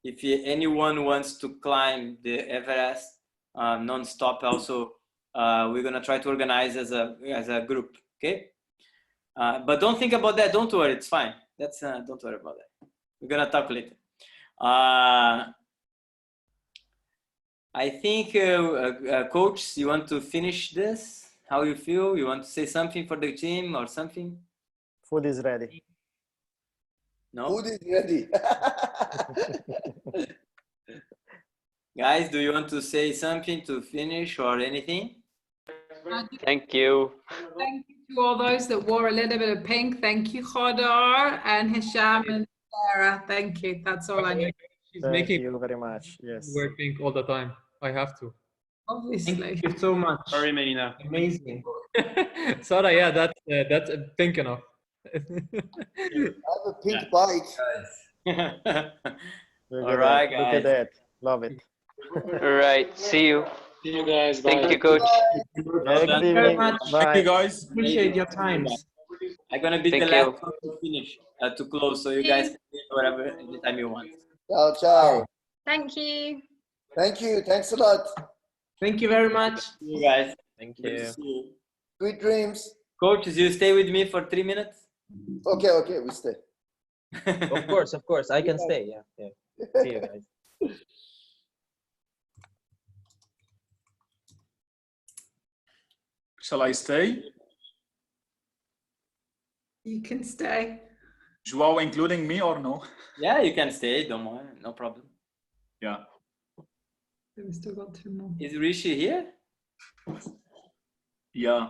if anyone wants to climb the Everest non-stop also, we're gonna try to organize as a group, okay? But don't think about that, don't worry, it's fine. That's don't worry about that. We're gonna talk later. I think, Coach, you want to finish this? How you feel? You want to say something for the team or something? Food is ready. No? Food is ready. Guys, do you want to say something to finish or anything? Thank you. Thank you to all those that wore a little bit of pink. Thank you, Khodar and Hisham and Sarah. Thank you. That's all I need. She's Thank making you very much. Yes. wear pink all the time. I have to. Obviously. Thank you so much. Sorry, Melina. Amazing. Sarah, yeah, that's pink enough. I have a pink bike. Look All at right, that. Look guys. at that. Love it. All right. See you. See you guys. Thank Bye. you, coach. Good Thank you very evening. much. Bye. Thank you, guys. Appreciate your times. I'm gonna be Thank the you. last one to finish, to close, so you guys can leave whatever anytime you want. Ciao, ciao. Thank you. Thank you. Thanks a lot. Thank you very much. See you guys. Thank Good to you. see you. Sweet dreams. Coach, you stay with me for 3 minutes? Okay, okay, we stay. Of course. I can stay. Yeah. See you guys. Shall I stay? You can stay. Joao including me or no? Yeah, you can stay, don't worry, no problem. Yeah. We've still got 2 more. Is Rishi here? Yeah.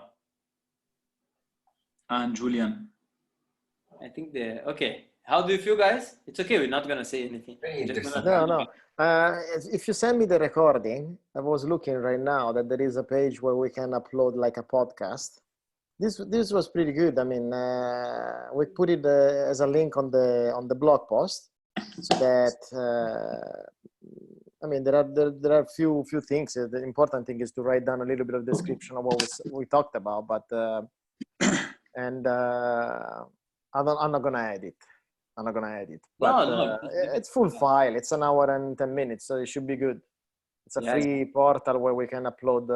And Julian. I think okay. How do you feel, guys? It's okay, we're not gonna say anything. No. If you send me the recording, I was looking right now that there is a page where we can upload like a podcast. This was pretty good. I mean, we put it as a link on the blog post, so that I mean there are few things. The important thing is to write down a little bit of description of what we talked about, but and I'm not gonna edit. I'm not gonna edit. But No, it's full file. It's 1 hour and 10 minutes, so it should be good. It's a free portal where we can upload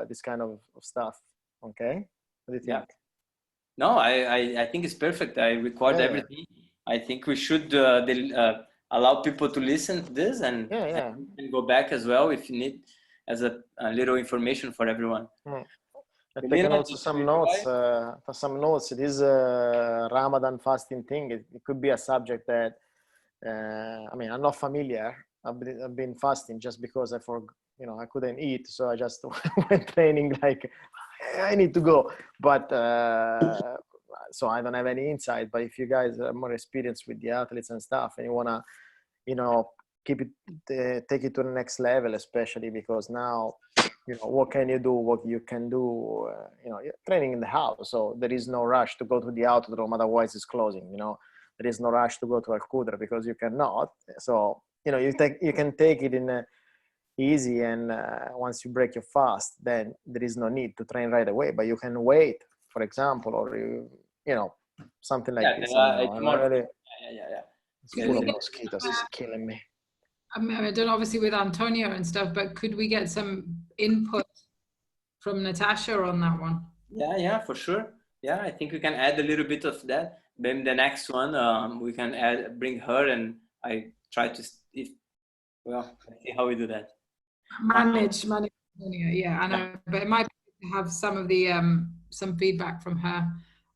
this kind of stuff. Okay. What do you think? No, I think it's perfect. I record everything. I think we should allow people to listen to this and, and you can go back as well if you need as a little information for everyone. I've taken also some notes. This Ramadan fasting thing, it could be a subject that, I mean, I'm not familiar. I've been fasting just because I couldn't eat. So I just went training like I need to go. But so I don't have any insight. But if you guys are more experienced with the athletes and stuff and you want to, keep it, take it to the next level, especially because now, what can you do, what you can do, you're training in the house. So there is no rush to go to the Autodrome, otherwise it's closing, there is no rush to go to Al Qudra because you cannot. So, you can take it in easy, and once you break your fast, then there is no need to train right away, but you can wait, for example, or, something like this. It's full of mosquitoes, it's killing me. I mean, I don't know, obviously with Antonio and stuff, but could we get some input from Natasha on that one? Yeah, for sure. Yeah, I think we can add a little bit of that. Then the next one, we can bring her, and I try to see how we do that. Manage Antonio, yeah, I know, but it might be to have some of the some feedback from her,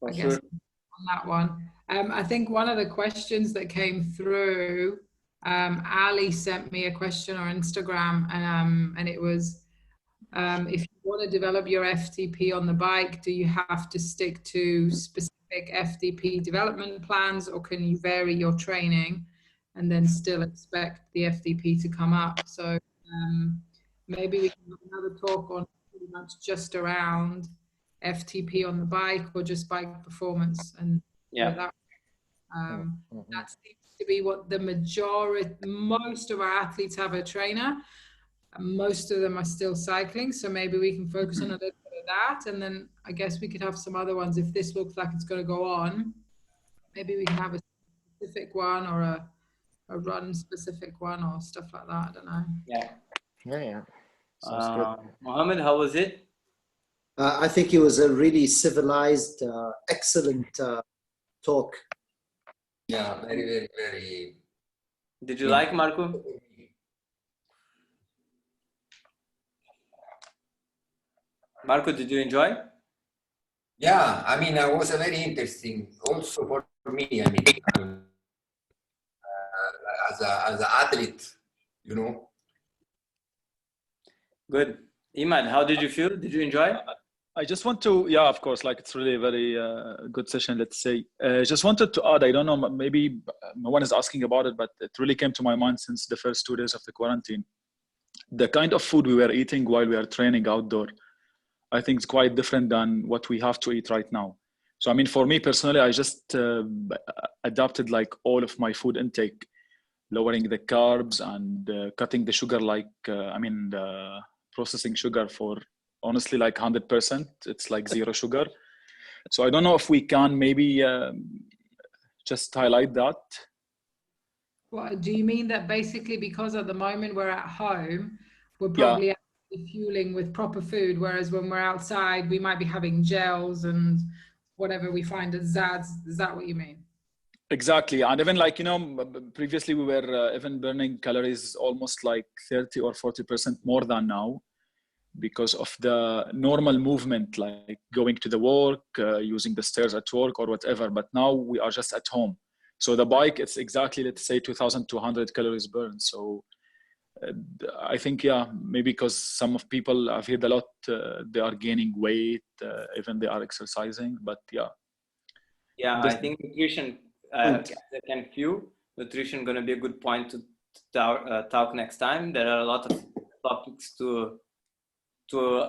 I guess, on that one. I think one of the questions that came through, Ali sent me a question on Instagram, and it was if you want to develop your FTP on the bike, do you have to stick to specific FTP development plans, or can you vary your training and then still expect the FTP to come up? So maybe we can have another talk on pretty much just around FTP on the bike or just bike performance, and that seems to be what the most of our athletes have a trainer. Most of them are still cycling, so maybe we can focus on a little bit of that, and then I guess we could have some other ones if this looks like it's going to go on. Maybe we can have a specific one or a run specific one or stuff like that. I don't know. Yeah. Sounds good. Mohammed, how was it? I think it was a really civilized, excellent talk. Yeah, very, very, very. Did you like Marco? Marco, did you enjoy? Yeah, I mean, it was a very interesting also for me. I mean, as an athlete, you know. Good. Imad, how did you feel? Did you enjoy? I just want to, yeah, of course, like it's really a very good session, let's say. Just wanted to add, I don't know, maybe no one is asking about it, but it really came to my mind since the first 2 days of the quarantine. The kind of food we were eating while we are training outdoor, I think it's quite different than what we have to eat right now. So, I mean, for me personally, I just adapted like all of my food intake, lowering the carbs and cutting the sugar, like, processing sugar for honestly like 100%. It's like 0 sugar. So I don't know if we can maybe just highlight that. Well, do you mean that basically because at the moment we're at home, we're probably fueling with proper food, whereas when we're outside, we might be having gels and whatever we find as Zads? Is that what you mean? Exactly. And even like, you know, previously we were even burning calories almost like 30 or 40% more than now, because of the normal movement, like going to the work, using the stairs at work or whatever. But now we are just at home. So the bike, it's exactly, let's say 2,200 calories burned. So I think, yeah, maybe because some of people, I've heard a lot, they are gaining weight, even they are exercising, but yeah. Yeah, I think nutrition, can fuel. Nutrition going to be a good point to talk next time. There are a lot of topics to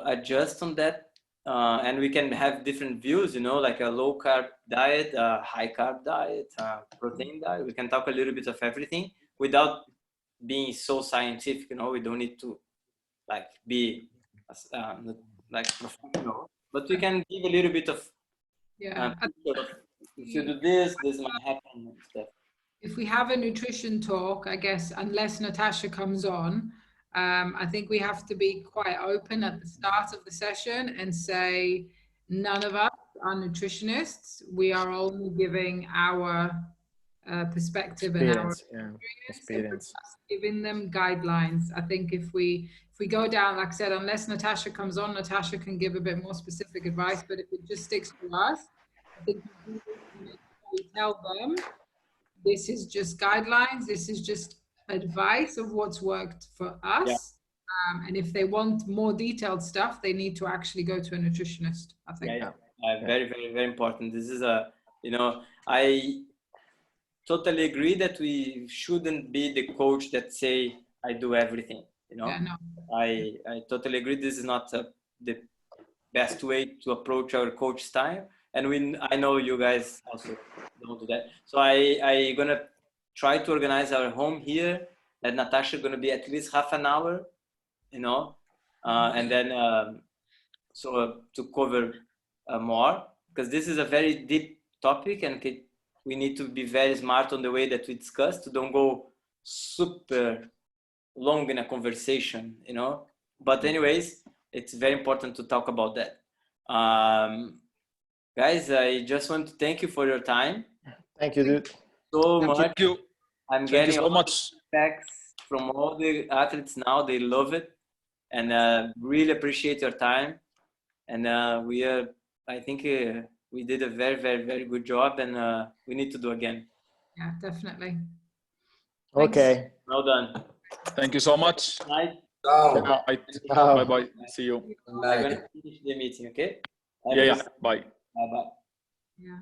adjust on that. And we can have different views, you know, like a low carb diet, a high carb diet, protein diet. We can talk a little bit of everything without being so scientific, you know. We don't need to like be like professional, but we can give a little bit of if you do this might happen and stuff. If we have a nutrition talk, I guess, unless Natasha comes on, I think we have to be quite open at the start of the session and say, none of us are nutritionists. We are only giving our perspective and our experience, giving them guidelines. I think if we go down, like I said, unless Natasha comes on, Natasha can give a bit more specific advice, but if it just sticks to us, I think we tell them, this is just guidelines, this is just advice of what's worked for us, and if they want more detailed stuff, they need to actually go to a nutritionist, I think. Very, very, very important. This is a, you know, I totally agree that we shouldn't be the coach that say, I do everything, you know. I totally agree. This is not the best way to approach our coach style, and I know you guys also don't do that. So I gonna try to organize our home here, that Natasha gonna be at least half an hour, you know, and then so to cover more, because this is a very deep topic, and we need to be very smart on the way that we discuss, to don't go super long in a conversation, you know. But anyways, it's very important to talk about that. Guys, I just want to thank you for your time. Thank you, dude. So much. Thank you. I'm getting so much feedbacks from all the athletes now. They love it, and really appreciate your time. And I think we did a very, very, very good job, and we need to do again. Yeah, definitely. Okay. Well done. Thank you so much. Night. Ciao. Bye bye. See you. I'm gonna finish the meeting, okay? Yeah. Bye. Bye bye. Yeah.